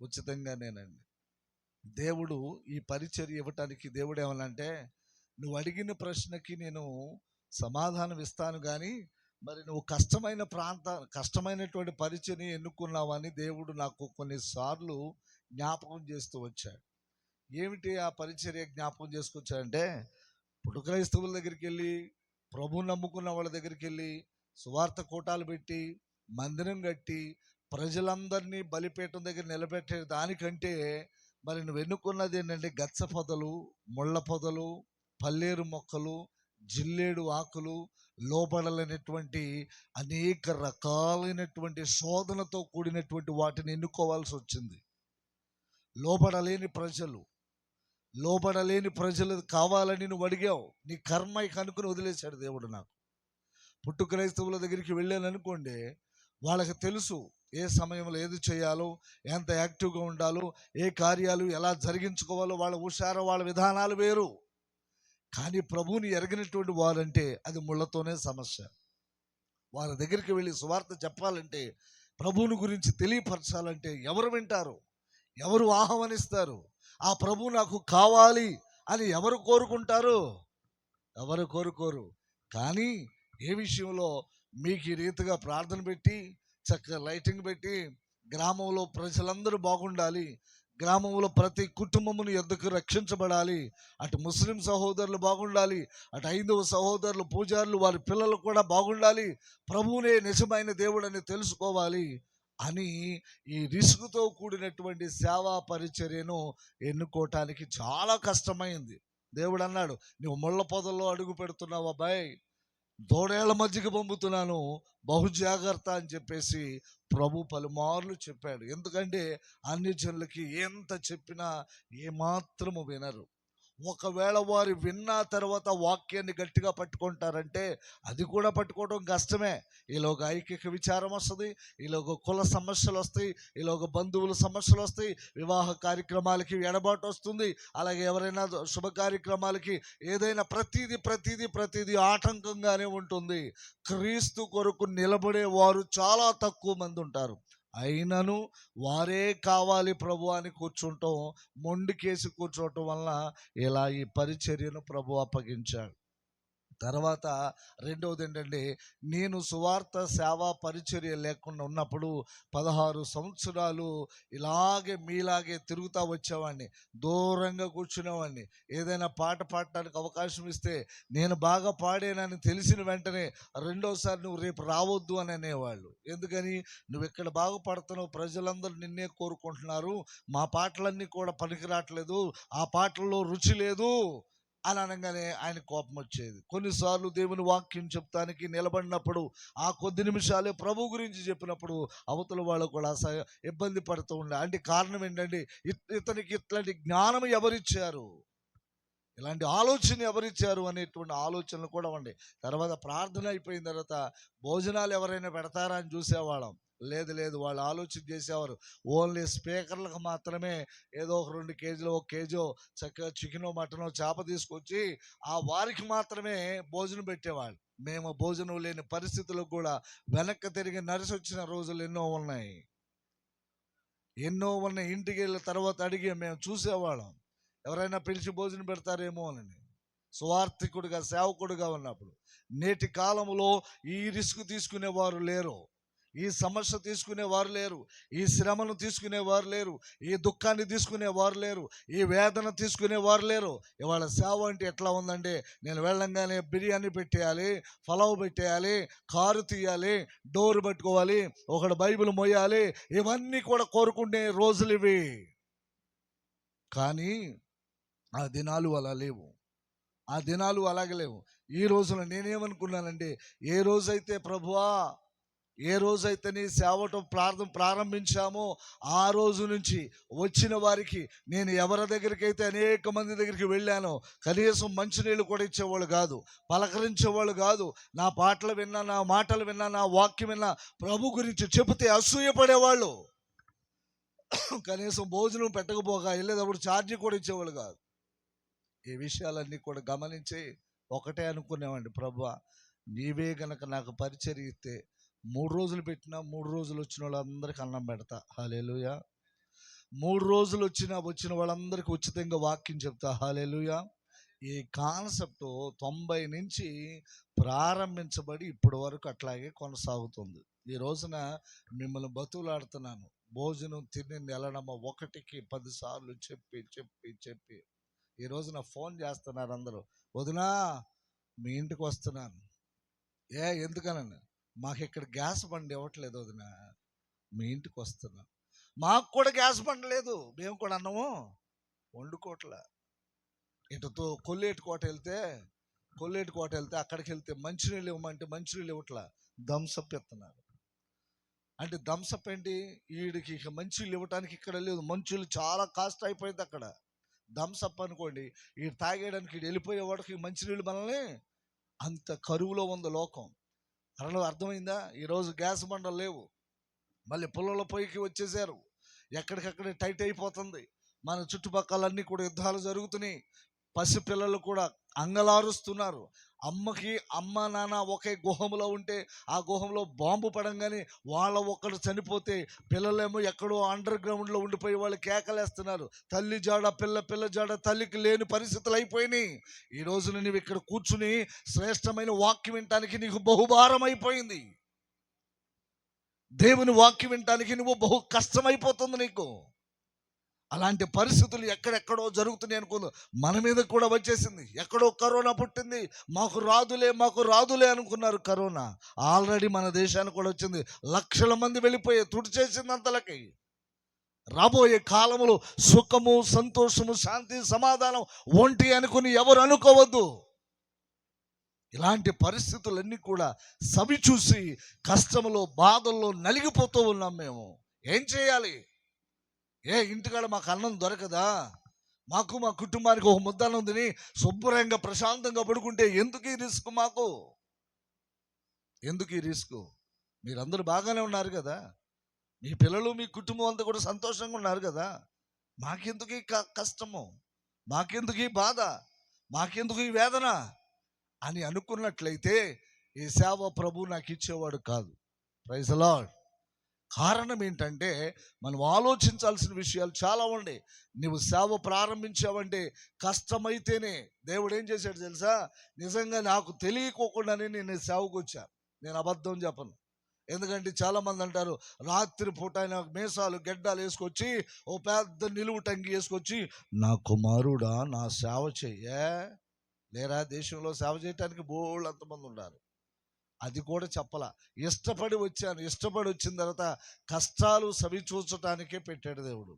ఉచితంగానేనండి. దేవుడు ఈ పరిచర్య ఇవ్వటానికి దేవుడు ఏమనంటే, నువ్వు అడిగిన ప్రశ్నకి నేను సమాధానం ఇస్తాను, కానీ మరి నువ్వు కష్టమైనటువంటి పరిచర్ని ఎన్నుకున్నావని దేవుడు నాకు కొన్నిసార్లు జ్ఞాపకం చేస్తూ వచ్చాడు. ఏమిటి ఆ పరిచర్య జ్ఞాపకం చేసుకొచ్చాడంటే, ఇప్పుడు క్రైస్తవుల దగ్గరికి వెళ్ళి, ప్రభువు నమ్ముకున్న వాళ్ళ దగ్గరికి వెళ్ళి సువార్త కూటాలు పెట్టి మందిరం కట్టి ప్రజలందరినీ బలిపీఠం దగ్గర నిలబెట్టే దానికంటే మరి నువ్వు ఎన్నుకున్నది ఏంటంటే గచ్చ పొదలు, ముళ్ళ పొదలు, పల్లేరు మొక్కలు, జిల్లేడు ఆకులు, లోబడలేనటువంటి అనేక రకాలైనటువంటి శోధనతో కూడినటువంటి వాటిని ఎన్నుకోవాల్సి వచ్చింది. లోబడలేని ప్రజలు కావాలని నువ్వు అడిగావు. నీ కర్మ కనుక్కుని వదిలేశాడు దేవుడు. నాకు పుట్టు క్రైస్తవుల దగ్గరికి వెళ్ళాను అనుకోండి, వాళ్ళకి తెలుసు ఏ సమయంలో ఏది చేయాలో, ఎంత యాక్టివ్గా ఉండాలో, ఏ కార్యాలు ఎలా జరిగించుకోవాలో. వాళ్ళ హుషారు, వాళ్ళ విధానాలు వేరు. కానీ ప్రభువుని ఎరగినటువంటి వారంటే అది ముళ్ళతోనే సమస్య. వాళ్ళ దగ్గరికి వెళ్ళి సువార్త చెప్పాలంటే, ప్రభువుని గురించి తెలియపరచాలంటే ఎవరు వింటారు, ఎవరు ఆహ్వానిస్తారు? ఆ ప్రభు నాకు కావాలి అని ఎవరు కోరుకుంటారు? ఎవరు కోరుకోరు. కానీ ఏ విషయంలో మీకు ఈ రీతిగా ప్రార్థన పెట్టి, చక్కగా లైటింగ్ పెట్టి, గ్రామంలో ప్రజలందరూ బాగుండాలి, గ్రామంలో ప్రతి కుటుంబమును ఎద్దకు రక్షించబడాలి, అటు ముస్లిం సహోదరులు బాగుండాలి, అటు హైందవ సహోదరులు, పూజారులు, వారి పిల్లలు కూడా బాగుండాలి, ప్రభువునే నిజమైన దేవుడని తెలుసుకోవాలి అని ఈ రిస్క్తో కూడినటువంటి సేవా పరిచర్యను ఎన్నుకోవటానికి చాలా కష్టమైంది. దేవుడు అన్నాడు, నువ్వు ముళ్ళ పొదల్లో అడుగు పెడుతున్నావు అబ్బాయి, దూడేళ్ల మధ్యకి పంపుతున్నాను, బహు జాగ్రత్త అని చెప్పేసి ప్రభు పలుమార్లు చెప్పాడు. ఎందుకంటే అన్ని జనులకి ఎంత చెప్పినా ఏమాత్రము వినరు. ఒకవేళ వారు విన్న తర్వాత వాక్యాన్ని గట్టిగా పట్టుకుంటారంటే అది కూడా పట్టుకోవడం కష్టమే. ఈలోక ఐక్యక విచారం వస్తుంది, ఈలోక కుల సమస్యలు వస్తాయి, ఈలోక బంధువుల సమస్యలు వస్తాయి, వివాహ కార్యక్రమాలకి ఎడబాటు వస్తుంది, అలాగే ఎవరైనా శుభ కార్యక్రమాలకి ఏదైనా ప్రతిదీ ఆటంకంగానే ఉంటుంది. క్రీస్తు కొరకు నిలబడే వారు చాలా తక్కువ మంది ఉంటారు. అయినను వారే కావాలి ప్రభు అని కూర్చుంటాం, మొండికేసి కూర్చోవటం వలన ఇలా ఈ పరిచర్యను ప్రభు అప్పగించాడు. తర్వాత రెండవది ఏంటంటే, నేను సువార్త సేవా పరిచర్య లేకుండా ఉన్నప్పుడు 16 సంవత్సరాలు ఇలాగే మీలాగే తిరుగుతూ వచ్చేవాడిని, దూరంగా కూర్చునేవాడిని. ఏదైనా పాట పాడటానికి అవకాశం ఇస్తే నేను బాగా పాడానని తెలిసిన వెంటనే రెండోసారి నువ్వు రేపు రావద్దు అని అనేవాళ్ళు. ఎందుకని? నువ్వు ఇక్కడ బాగా పాడుతున్నావు, ప్రజలందరూ నిన్నే కోరుకుంటున్నారు, మా పాటలన్నీ కూడా పనికిరాట్లేదు, ఆ పాటల్లో రుచి లేదు అని అనగానే ఆయన కోపం వచ్చేది. కొన్నిసార్లు దేవుని వాక్యం చెప్తానికి నిలబడినప్పుడు ఆ కొద్ది నిమిషాలే ప్రభు గురించి చెప్పినప్పుడు అవతల వాళ్ళు కూడా ఇబ్బంది పడుతూ ఉండే. అంటే కారణం ఏంటంటే, ఇతనికి ఇట్లాంటి జ్ఞానం ఎవరిచ్చారు, ఇలాంటి ఆలోచన ఎవరిచ్చారు అనేటువంటి ఆలోచనలు కూడా ఉండే. తర్వాత ప్రార్థన అయిపోయిన తర్వాత భోజనాలు ఎవరైనా పెడతారా అని చూసేవాళ్ళం. లేదు, వాళ్ళు ఆలోచన చేసేవారు, ఓన్లీ స్పీకర్లకు మాత్రమే ఏదో ఒక 2 కేజీలు, 1 కేజీ చక్కగా చికెనో మటనో చేప తీసుకొచ్చి ఆ వారికి మాత్రమే భోజనం పెట్టేవాళ్ళు. మేము భోజనం లేని పరిస్థితులకు కూడా వెనక్కి తిరిగి నడిచొచ్చిన రోజులు ఎన్నో ఉన్నాయి. ఇంటికి వెళ్ళిన తర్వాత అడిగి మేము చూసేవాళ్ళం, ఎవరైనా పిలిచి భోజనం పెడతారేమో అని. సువార్థికుడిగా, సేవకుడిగా ఉన్నప్పుడు నేటి కాలంలో ఈ రిస్క్ తీసుకునేవారు లేరు, ఈ సమస్య తీసుకునేవారు లేరు, ఈ శ్రమను తీసుకునేవారు లేరు, ఈ దుఃఖాన్ని తీసుకునేవారు లేరు, ఈ వేదన తీసుకునేవారు లేరు. ఇవాళ సేవ అంటే ఎట్లా ఉందంటే, నేను వెళ్ళంగానే బిర్యానీ పెట్టేయాలి, పలావ్ పెట్టేయాలి, కారు తీయాలి, డోర్ పట్టుకోవాలి, ఒకడు బైబిల్ మోయాలి, ఇవన్నీ కూడా కోరుకునే రోజులు ఇవి. కానీ ఆ దినాలు అలా లేవు, ఆ దినాలు అలాగే లేవు. ఈ రోజున నేనేమనుకున్నానంటే, ఏ రోజైతే నీ సేవటం ప్రారంభించామో ఆ రోజు నుంచి వచ్చిన వారికి నేను ఎవరి దగ్గరికి అయితే అనేక మంది దగ్గరికి వెళ్ళానో కనీసం మంచినీళ్ళు కూడా ఇచ్చేవాళ్ళు కాదు, పలకరించేవాళ్ళు కాదు. నా పాటలు విన్నా, నా మాటలు విన్నా, నా వాక్యం విన్నా, ప్రభు గురించి చెబితే అసూయపడేవాళ్ళు. కనీసం భోజనం పెట్టకపోగా వెళ్ళేటప్పుడు ఛార్జీ కూడా ఇచ్చేవాళ్ళు కాదు. ఈ విషయాలన్నీ కూడా గమనించి ఒకటే అనుకునేవాడిని, ప్రభువా నీవే గనక నాకు పరిచర్య ఇస్తే 3 రోజులు పెట్టినా 3 రోజులు వచ్చిన వాళ్ళందరికీ అన్నం పెడతా. హల్లెలూయా. 3 రోజులు వచ్చిన వాళ్ళందరికీ ఉచితంగా వాక్యం చెప్తా. హల్లెలూయా. ఈ కాన్సెప్ట్ 90 నుంచి ప్రారంభించబడి ఇప్పటి వరకు అట్లాగే కొనసాగుతుంది. ఈ రోజున మిమ్మల్ని బతులాడుతున్నాను, భోజనం తిని నెలనమ్మ 1కి 10 సార్లు చెప్పి చెప్పి చెప్పి ఈ రోజున ఫోన్ చేస్తున్నారు అందరూ, వదినా మీ ఇంటికి వస్తున్నాను. ఎందుకనండి, మాకు ఇక్కడ గ్యాస్ బండి ఇవ్వట్లేదు వదినా, మీ ఇంటికి వస్తున్నాను. మాకు కూడా గ్యాస్ బండి లేదు, మేము కూడా అన్నము వండుకోవట్లే. ఇటుతో కొల్లేటికోట వెళ్తే అక్కడికి వెళ్తే మంచినీళ్ళు ఇవ్వమంటే మంచినీళ్ళు ఇవ్వట్లా, థమ్సప్ ఇస్తున్నారు. అంటే థమ్సప్ ఏంటి, వీడికి ఇక మంచినీళ్ళు ఇవ్వటానికి ఇక్కడ లేదు, మంచులు చాలా కాస్ట్ అయిపోయింది అక్కడ. థమ్సప్ అనుకోండి, ఈ తాగేయడానికి వీడు వెళ్ళిపోయేవాడికి మంచినీళ్ళు మనల్ని, అంత కరువులో ఉంది లోకం. అర్థమైందా? ఈరోజు గ్యాస్ బండలు లేవు, మళ్ళీ పుల్లల పొయ్యికి వచ్చేసారు, ఎక్కడికక్కడే టైట్ అయిపోతుంది. మన చుట్టుపక్కలన్నీ కూడా యుద్ధాలు జరుగుతున్నాయి. పసిపిల్లలు కూడా అంగలారుస్తున్నారు. అమ్మ నాన్న ఒకే గుహంలో ఉంటే ఆ గుహంలో బాంబు పడంగానే వాళ్ళ ఒక్కడు చనిపోతే పిల్లలేమో ఎక్కడో అండర్ గ్రౌండ్లో ఉండిపోయి వాళ్ళు కేకలేస్తున్నారు. తల్లి జాడ పిల్ల జాడ తల్లికి లేని పరిస్థితులు అయిపోయినాయి. ఈ రోజున నువ్వు ఇక్కడ కూర్చుని శ్రేష్టమైన వాక్యం వినటానికి నీకు బహుభారం అయిపోయింది. దేవుని వాక్యం వినటానికి నువ్వు బహు కష్టమైపోతుంది నీకు. అలాంటి పరిస్థితులు ఎక్కడెక్కడో జరుగుతున్నాయి అనుకుంది, మన మీద కూడా వచ్చేసింది. ఎక్కడో కరోనా పుట్టింది, మాకు రాదులే అనుకున్నారు. కరోనా ఆల్రెడీ మన దేశానికి కూడా వచ్చింది. లక్షల మంది వెళ్ళిపోయే తుడిచేసింది అంతలకి. రాబోయే కాలంలో సుఖము, సంతోషము, శాంతి, సమాధానం ఒంటి అనుకుని ఎవరు అనుకోవద్దు. ఇలాంటి పరిస్థితులన్నీ కూడా సవి చూసి కష్టములో బాధల్లో నలిగిపోతూ ఉన్నాం. మేము ఏం చేయాలి? ఇంటికాడ మాకు అన్నం దొరకదా? మాకు మా కుటుంబానికి ఒక ముద్దన్నం తిని శుభ్రంగా ప్రశాంతంగా పడుకుంటే ఎందుకు ఈ రిస్క్? ఎందుకు ఈ రిస్క్? మీరందరూ బాగానే ఉన్నారు కదా, మీ పిల్లలు మీ కుటుంబం అంతా కూడా సంతోషంగా ఉన్నారు కదా, మాకెందుకు ఈ కష్టము, మాకెందుకు ఈ బాధ, మాకెందుకు ఈ వేదన అని అనుకున్నట్లయితే ఈ సేవ ప్రభు నాకు ఇచ్చేవాడు కాదు. Praise the lord. కారణం ఏంటంటే మనం ఆలోచించాల్సిన విషయాలు చాలా ఉన్నాయి. నువ్వు సేవ ప్రారంభించావంటే కష్టమైతేనే. దేవుడు ఏం చేశాడు తెలుసా? నిజంగా నాకు తెలియకోకుండానే నేను సేవకు వచ్చాను. నేను అబద్ధం చెప్పను. ఎందుకంటే చాలామంది అంటారు, రాత్రి పూట ఆయన మీసాలు గెడ్డాలు వేసుకొచ్చి ఓ పెద్ద నిలువు టంగి వేసుకొచ్చి, నా కుమారుడా నా సేవ చెయ్యే. లేరా, దేశంలో సేవ చేయటానికి బోళ్ళు అంతమంది ఉన్నారు. అది కూడా చెప్పలా. ఇష్టపడి వచ్చిన తర్వాత కష్టాలు సవి చూచటానికే పెట్టాడు దేవుడు.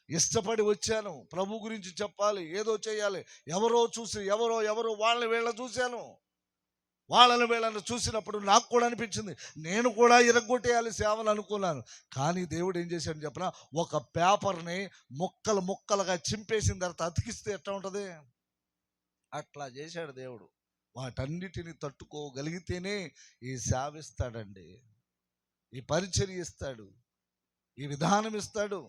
ఇష్టపడి వచ్చాను, ప్రభు గురించి చెప్పాలి, ఏదో చేయాలి. ఎవరో చూసి ఎవరో వాళ్ళని వీళ్ళని చూశాను. వీళ్ళని చూసినప్పుడు నాకు కూడా అనిపించింది, నేను కూడా ఇరగొట్టేయాలి సేవలు అనుకున్నాను. కానీ దేవుడు ఏం చేశాడు చెప్పనా? ఒక పేపర్ని ముక్కలుగా చింపేసిన తర్వాత అతికిస్తే ఎట్లా ఉంటుంది, అట్లా చేశాడు దేవుడు. వాటన్నిటిని తట్టుకోగలిగితేనే ఈ సేవ ఇస్తాడండి, ఈ పరిచర్య ఇస్తాడు, ఈ విధానం ఇస్తాడు.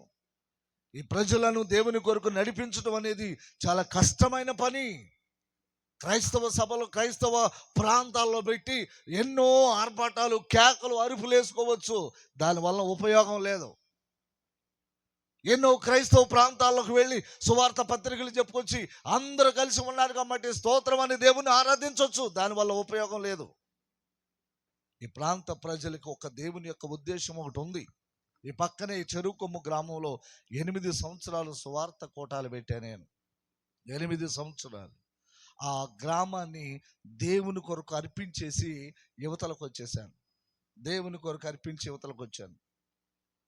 ఈ ప్రజలను దేవుని కొరకు నడిపించడం అనేది చాలా కష్టమైన పని. క్రైస్తవ సభలు, క్రైస్తవ ప్రాంతాల్లో పెట్టి ఎన్నో ఆర్భాటాలు, కేకలు, అరుపులు వేసుకోవచ్చు, దానివల్ల ఉపయోగం లేదు. ఎన్నో క్రైస్తవ ప్రాంతాల్లోకి వెళ్ళి సువార్త పత్రికలు చెప్పుకొచ్చి అందరూ కలిసి ఉన్నారు కాబట్టి స్తోత్రం అని దేవుని ఆరాధించవచ్చు, దానివల్ల ఉపయోగం లేదు. ఈ ప్రాంత ప్రజలకు ఒక దేవుని యొక్క ఉద్దేశం ఒకటి ఉంది. ఈ పక్కనే చెరుకొమ్ము గ్రామంలో 8 సంవత్సరాలు సువార్త కోటాలు పెట్టాను నేను. 8 సంవత్సరాలు ఆ గ్రామాన్ని దేవుని కొరకు అర్పించేసి యువతలకు వచ్చేసాను. దేవుని కొరకు అర్పించి యువతలకు వచ్చాను.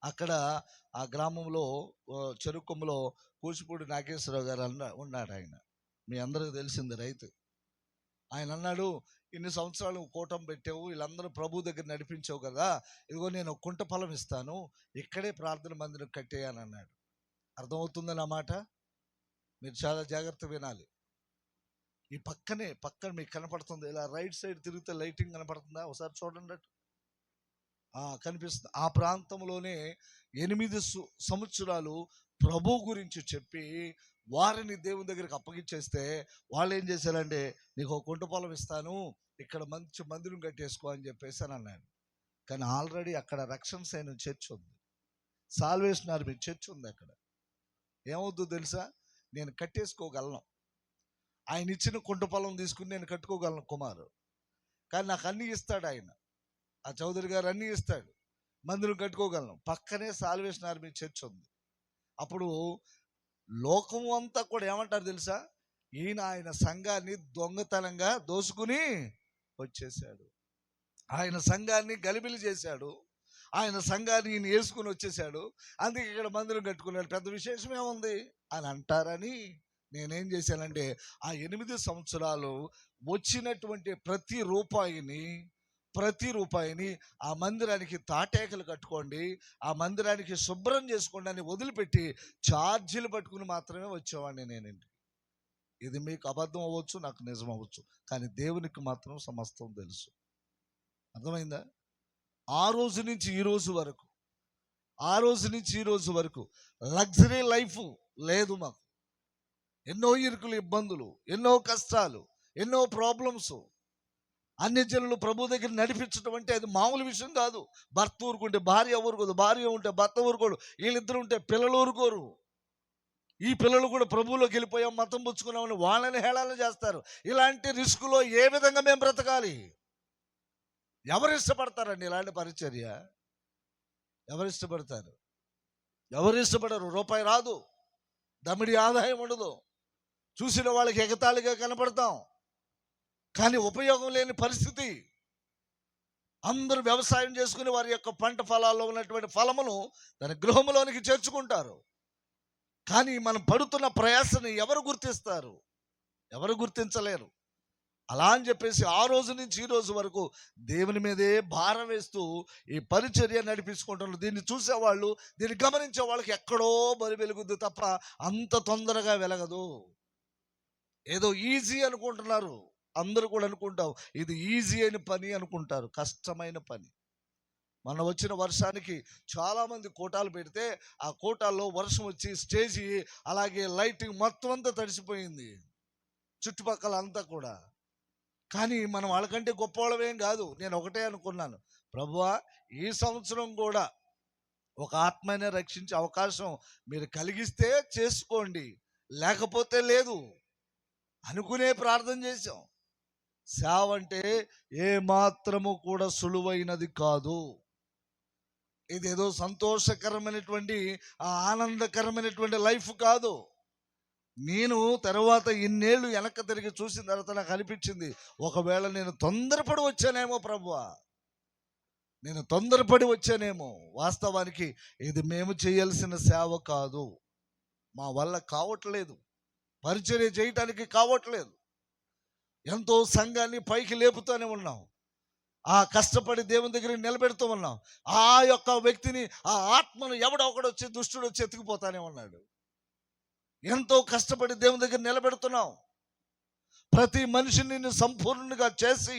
అక్కడ ఆ గ్రామంలో చెరుకొమ్మలో కూచిపూడి నాగేశ్వరరావు గారు ఉన్నాడు. ఆయన మీ అందరికీ తెలిసింది, రైతు. ఆయన అన్నాడు, ఇన్ని సంవత్సరాలు కూటమి పెట్టావు, వీళ్ళందరూ ప్రభు దగ్గర నడిపించావు కదా, ఇదిగో నేను కుంట పొలం ఇస్తాను, ఇక్కడే ప్రార్థన మందిరం కట్టేయని అన్నాడు. అర్థమవుతుంది నా మాట? మీరు చాలా జాగ్రత్త వినాలి. ఈ పక్కన మీకు కనపడుతుంది, ఇలా రైట్ సైడ్ తిరిగితే లైటింగ్ కనపడుతుందా? ఒకసారి చూడండి, కనిపిస్తుంది. ఆ ప్రాంతంలోనే 8 సంవత్సరాలు ప్రభు గురించి చెప్పి వారిని దేవుని దగ్గరికి అప్పగించేస్తే వాళ్ళు ఏం చేశారంటే, నీకు ఒక కుంట పొలం ఇస్తాను, ఇక్కడ మంచి మందిరం కట్టేసుకో అని చెప్పేసి అని అన్నాడు. కానీ ఆల్రెడీ అక్కడ రక్షణ సైన్యం చర్చ్ ఉంది. సాల్వేషన్ ఆర్మీ చర్చ్ ఉంది అక్కడ. ఏమవుద్దో తెలుసా? నేను కట్టేసుకోగలను, ఆయన ఇచ్చిన కుంట పొలం తీసుకుని నేను కట్టుకోగలను కుమారు. కానీ నాకు అన్నీ ఇస్తాడు ఆయన, ఆ చౌదరి గారు అన్నీ ఇస్తాడు, మందిరం కట్టుకోగలను. పక్కనే సాల్వేషన్ ఆర్మీ చర్చ్ ఉంది. అప్పుడు లోకం అంతా కూడా ఏమంటారు తెలుసా? ఈయన ఆయన సంఘాన్ని దొంగతనంగా దోసుకుని వచ్చేసాడు, ఆయన సంఘాన్ని గలిబిలి చేశాడు, ఆయన సంఘాన్ని ఈయన వేసుకుని వచ్చేసాడు, అందుకే ఇక్కడ మందిరం కట్టుకున్నాడు, పెద్ద విశేషం ఏముంది అని అంటారని నేనేం చేశానంటే ఆ 8 సంవత్సరాలు వచ్చినటువంటి ప్రతి రూపాయిని ఆ మందిరానికి తాటేకలు కట్టుకోండి, ఆ మందిరానికి శుభ్రం చేసుకోండి అని వదిలిపెట్టి ఛార్జీలు పట్టుకుని మాత్రమే వచ్చేవాడిని నేనండి. ఇది మీకు అబద్ధం అవ్వచ్చు, నాకు నిజం అవ్వచ్చు, కానీ దేవునికి మాత్రం సమస్తం తెలుసు. అర్థమైందా? ఆ రోజు నుంచి ఈ రోజు వరకు లగ్జరీ లైఫ్ లేదు మాకు. ఎన్నో ఇరుకులు, ఇబ్బందులు, ఎన్నో కష్టాలు, ఎన్నో ప్రాబ్లమ్స్. అన్య జనులు ప్రభు దగ్గర నడిపించడం అంటే అది మామూలు విషయం కాదు. భర్త ఊరుకుంటే భార్య ఊరుకోదు, భార్య ఉంటే భర్త ఊరుకోడు, వీళ్ళిద్దరు ఉంటే పిల్లలు ఊరుకోరు. ఈ పిల్లలు కూడా ప్రభువులోకి వెళ్ళిపోయాం, మతం పుచ్చుకున్నామని వాళ్ళని హేళన చేస్తారు. ఇలాంటి రిస్కులో ఏ విధంగా మేము బ్రతకాలి? ఎవరు ఇష్టపడతారండి ఇలాంటి పరిచర్య? ఎవరు ఇష్టపడతారు? ఎవరు ఇష్టపడరు. రూపాయి రాదు, దమిడి ఆదాయం ఉండదు, చూసిన వాళ్ళకి ఎగతాళిగా కనపడతాం, కానీ ఉపయోగం లేని పరిస్థితి. అందరూ వ్యవసాయం చేసుకుని వారి యొక్క పంట ఫలాల్లో ఉన్నటువంటి ఫలమును తన గృహంలోనికి చేర్చుకుంటారు, కానీ మనం పడుతున్న ప్రయాసని ఎవరు గుర్తిస్తారు? ఎవరు గుర్తించలేరు. అలా అని చెప్పేసి ఆ రోజు నుంచి ఈ రోజు వరకు దేవుని మీదే భారం వేస్తూ ఈ పరిచర్య నడిపించుకుంటున్నారు. దీన్ని చూసేవాళ్ళు, దీన్ని గమనించే వాళ్ళకి ఎక్కడో బరి వెలుగుద్ది తప్ప అంత తొందరగా వెలగదు. ఏదో ఈజీ అనుకుంటున్నారు, అందరూ కూడా అనుకుంటాం ఇది ఈజీ అయిన పని అనుకుంటారు. కష్టమైన పని. మన వచ్చిన వర్షానికి చాలామంది కోటాలు పెడితే ఆ కోటాల్లో వర్షం వచ్చి స్టేజి అలాగే లైటింగ్ మొత్తం అంతా తడిసిపోయింది, చుట్టుపక్కల అంతా కూడా. కానీ మనం వాళ్ళకంటే గొప్పవాళ్ళమేం కాదు. నేను ఒకటే అనుకున్నాను, ప్రభువా ఈ సంవత్సరం కూడా ఒక ఆత్మనే రక్షించే అవకాశం మీరు కలిగిస్తే చేసుకోండి, లేకపోతే లేదు అనుకునే ప్రార్థన చేశాం. సేవ అంటే ఏ మాత్రము కూడా సులువైనది కాదు. ఇదేదో సంతోషకరమైనటువంటి ఆనందకరమైనటువంటి లైఫ్ కాదు. నేను తర్వాత ఇన్నేళ్ళు వెనక్కి తిరిగి చూసిన తర్వాత నాకు అనిపించింది, ఒకవేళ నేను తొందరపడి వచ్చానేమో ప్రభువా, నేను తొందరపడి వచ్చానేమో. వాస్తవానికి ఇది మేము చేయాల్సిన సేవ కాదు, మా వల్ల కావట్లేదు, పరిచర్య చేయటానికి కావట్లేదు. ఎంతో సంఘాన్ని పైకి లేపుతూనే ఉన్నాం, ఆ కష్టపడి దేవుని దగ్గర నిలబెడుతూ ఉన్నాం. ఆ యొక్క వ్యక్తిని, ఆ ఆత్మను ఎవడో ఒకడు వచ్చి దుష్టుడు వచ్చి ఎత్తుకుపోతానే ఉన్నాడు. ఎంతో కష్టపడి దేవుని దగ్గర నిలబెడుతున్నాం. ప్రతి మనిషిని నిన్ను సంపూర్ణంగా చేసి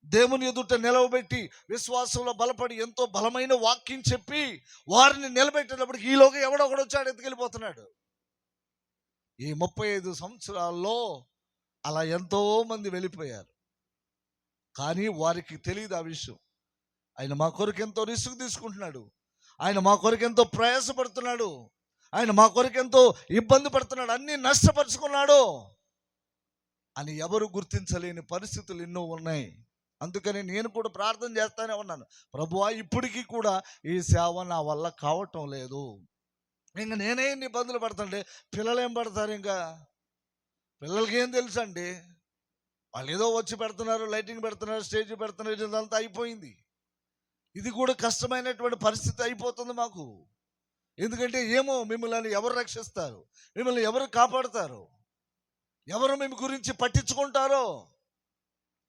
దేవుని ఎదుట నిలవబెట్టి విశ్వాసంలో బలపడి ఎంతో బలమైన వాక్యం చెప్పి వారిని నిలబెట్టేటప్పటికి ఈలోగా ఎవడో ఒకడు వచ్చాడు ఎత్తుకెళ్ళిపోతున్నాడు. ఈ 35 సంవత్సరాల్లో అలా ఎంతో మంది వెళ్ళిపోయారు, కానీ వారికి తెలియదు ఆ విషయం. ఆయన మా కొరకు ఎంతో రిస్క్ తీసుకుంటున్నాడు, ఆయన మా కొరకు ఎంతో ప్రయాసపడుతున్నాడు, ఆయన మా కొరకు ఎంతో ఇబ్బంది పడుతున్నాడు, అన్నీ నష్టపరుచుకున్నాడు అని ఎవరు గుర్తించలేని పరిస్థితులు ఎన్నో ఉన్నాయి. అందుకని నేను కూడా ప్రార్థన చేస్తానే ఉన్నాను, ప్రభువా ఇప్పటికీ కూడా ఈ సేవ నా వల్ల కావటం లేదు. ఇంకా నేనే ఇన్ని ఇబ్బందులు పడుతుంటే పిల్లలు ఏం పడతారు? ఇంకా పిల్లలకి ఏం తెలుసు అండి? వాళ్ళు ఏదో వచ్చి పెడుతున్నారు, లైటింగ్ పెడుతున్నారు, స్టేజ్ పెడుతున్నారు, ఇదంతా అయిపోయింది. ఇది కూడా కష్టమైనటువంటి పరిస్థితి అయిపోతుంది మాకు. ఎందుకంటే ఏమో మిమ్మల్ని ఎవరు రక్షిస్తారు, మిమ్మల్ని ఎవరు కాపాడుతారు, ఎవరు మీ గురించి పట్టించుకుంటారో.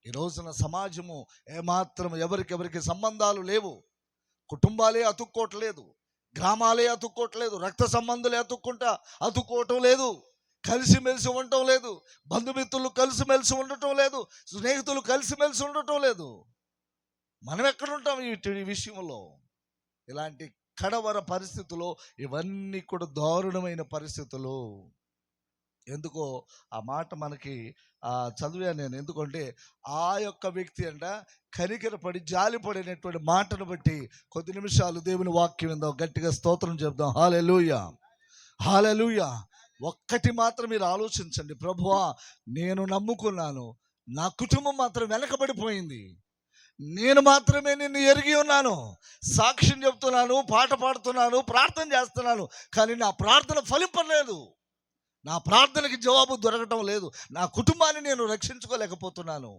ఈ రోజున సమాజము ఏమాత్రం ఎవరికి సంబంధాలు లేవు. కుటుంబాలే అతుక్కోవట్లేదు, గ్రామాలే అతుక్కోవట్లేదు, రక్త సంబంధాలే అతుక్కోవటం లేదు, కలిసిమెలిసి ఉండటం లేదు, బంధుమిత్రులు కలిసిమెలిసి ఉండటం లేదు, స్నేహితులు కలిసిమెలిసి ఉండటం లేదు. మనం ఎక్కడుంటాం ఈ విషయంలో? ఇలాంటి కడవర పరిస్థితుల్లో ఇవన్నీ కూడా దారుణమైన పరిస్థితులు. ఎందుకో ఆ మాట మనకి చదివాను నేను. ఎందుకంటే ఆ యొక్క వ్యక్తి అంట కనికరపడి జాలిపడినటువంటి మాటను బట్టి కొద్ది నిమిషాలు దేవుని వాక్యం విందాం, గట్టిగా స్తోత్రం చెప్దాం. హల్లెలూయా, హల్లెలూయా. ఒక్కటి మాత్రం మీరు ఆలోచించండి, ప్రభువా నేను నమ్ముకున్నాను, నా కుటుంబం మాత్రం వెనకబడిపోయింది, నేను మాత్రమే నిన్ను ఎరిగి ఉన్నాను, సాక్ష్యం చెప్తున్నాను, పాట పాడుతున్నాను, ప్రార్థన చేస్తున్నాను, కానీ నా ప్రార్థన ఫలింపలేదు, నా ప్రార్థనకి జవాబు దొరకటం లేదు, నా కుటుంబాన్ని నేను రక్షించుకోలేకపోతున్నాను,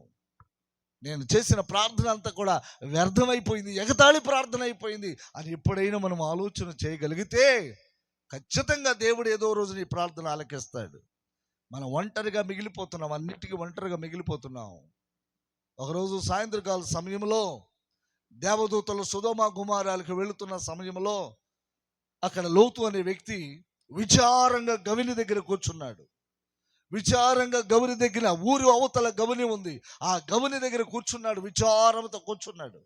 నేను చేసిన ప్రార్థన అంతా కూడా వ్యర్థమైపోయింది, ఎగతాళి ప్రార్థన అయిపోయింది అని ఎప్పుడైనా మనం ఆలోచన చేయగలిగితే ఖచ్చితంగా దేవుడు ఏదో రోజు నీ ప్రార్థన ఆలకిస్తాడు. మనం ఒంటరిగా మిగిలిపోతున్నాం, అన్నిటికీ ఒంటరిగా మిగిలిపోతున్నాం. ఒకరోజు సాయంత్రకాల సమయంలో దేవదూతలు సొదొమ గుమారాలకు వెళుతున్న సమయంలో అక్కడ లోతు అనే వ్యక్తి విచారంగా గవిని దగ్గర కూర్చున్నాడు. విచారంగా గవిని దగ్గర, ఊరి అవతల గవిని ఉంది, ఆ గవిని దగ్గర కూర్చున్నాడు, విచారంతో కూర్చున్నాడు.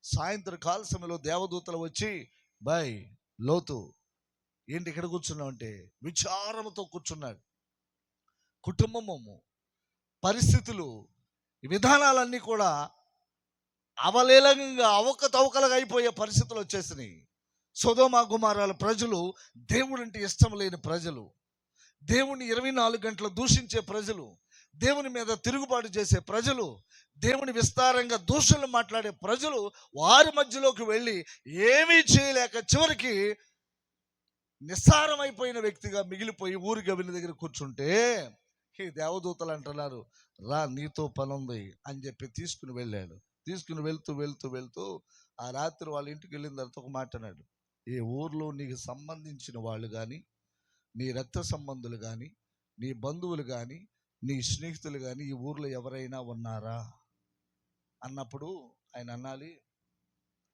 సాయంత్రకాల సమయంలో దేవదూతలు వచ్చి, బాయ్ లోతు ఏంటి ఇక్కడ కూర్చున్నావు అంటే, విచారంతో కూర్చున్నాడు. కుటుంబము, పరిస్థితులు, విధానాలన్నీ కూడా అవలేలంగా అవకతవకలుగా అయిపోయే పరిస్థితులు వచ్చేసినాయి. సొదొమ గుమారాల ప్రజలు దేవుడంటే ఇష్టం లేని ప్రజలు, దేవుని 24 గంటలు దూషించే ప్రజలు, దేవుని మీద తిరుగుబాటు చేసే ప్రజలు, దేవుని విస్తారంగా దూషణలు మాట్లాడే ప్రజలు వారి మధ్యలోకి వెళ్ళి ఏమీ చేయలేక చివరికి నిస్సారమైపోయిన వ్యక్తిగా మిగిలిపోయి ఊరి గవిని దగ్గర కూర్చుంటే ఈ దేవదూతలు అంటున్నారు, రా నీతో పని ఉంది అని చెప్పి తీసుకుని వెళ్ళాడు. తీసుకుని వెళ్తూ వెళ్తూ వెళ్తూ ఆ రాత్రి వాళ్ళ ఇంటికి వెళ్ళిన తర్వాత ఒక మాట అన్నాడు, ఈ ఊర్లో నీకు సంబంధించిన వాళ్ళు కానీ, నీ రక్త సంబంధులు కానీ, నీ బంధువులు కానీ, నీ స్నేహితులు కానీ ఈ ఊర్లో ఎవరైనా ఉన్నారా అన్నప్పుడు ఆయన అనాలి,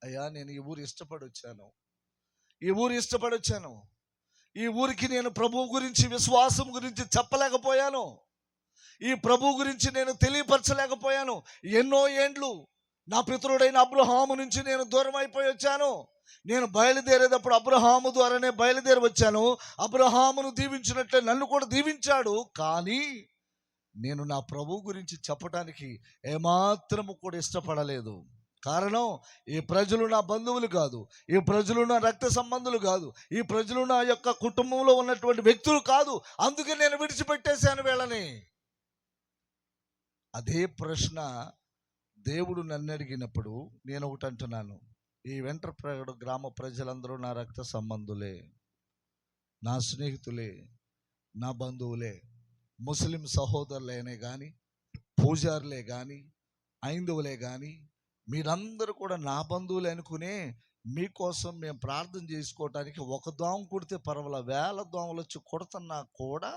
అయ్యా నేను ఈ ఊరు ఇష్టపడి వచ్చాను, ఈ ఊరు ఇష్టపడి వచ్చాను, ఈ ఊరికి నేను ప్రభువు గురించి, విశ్వాసం గురించి చెప్పలేకపోయాను, ఈ ప్రభు గురించి నేను తెలియపరచలేకపోయాను. ఎన్నో ఏండ్లు నా పితరుడైన అబ్రహాము నుంచి నేను దూరం అయిపోయి వచ్చాను. నేను బయలుదేరేటప్పుడు అబ్రహాము ద్వారానే బయలుదేరి వచ్చాను, అబ్రహామును దీవించినట్లే నన్ను కూడా దీవించాడు, కానీ నేను నా ప్రభు గురించి చెప్పడానికి ఏమాత్రము కూడా ఇష్టపడలేదు. కారణం, ఈ ప్రజలు నా బంధువులు కాదు, ఈ ప్రజలు నా రక్త సంబంధులు కాదు, ఈ ప్రజలు నా యొక్క కుటుంబంలో ఉన్నటువంటి వ్యక్తులు కాదు, అందుకే నేను విడిచిపెట్టేశాను వీళ్ళని. అదే ప్రశ్న దేవుడు నన్ను అడిగినప్పుడు నేను ఒకటి అంటున్నాను, ఈ వెంట్రప్రగడ గ్రామ ప్రజలందరూ నా రక్త సంబంధులే, నా స్నేహితులే, నా బంధువులే, ముస్లిం సహోదరులైనే కానీ, పూజారులే కానీ, ఐందవులే కానీ, మీరందరూ కూడా నా బంధువులు అనుకునే మీకోసం మేము ప్రార్థన చేసుకోవటానికి ఒక దోమ కుడితే పర్వాల, 1000 దోమలు వచ్చి కొడుతున్నా కూడా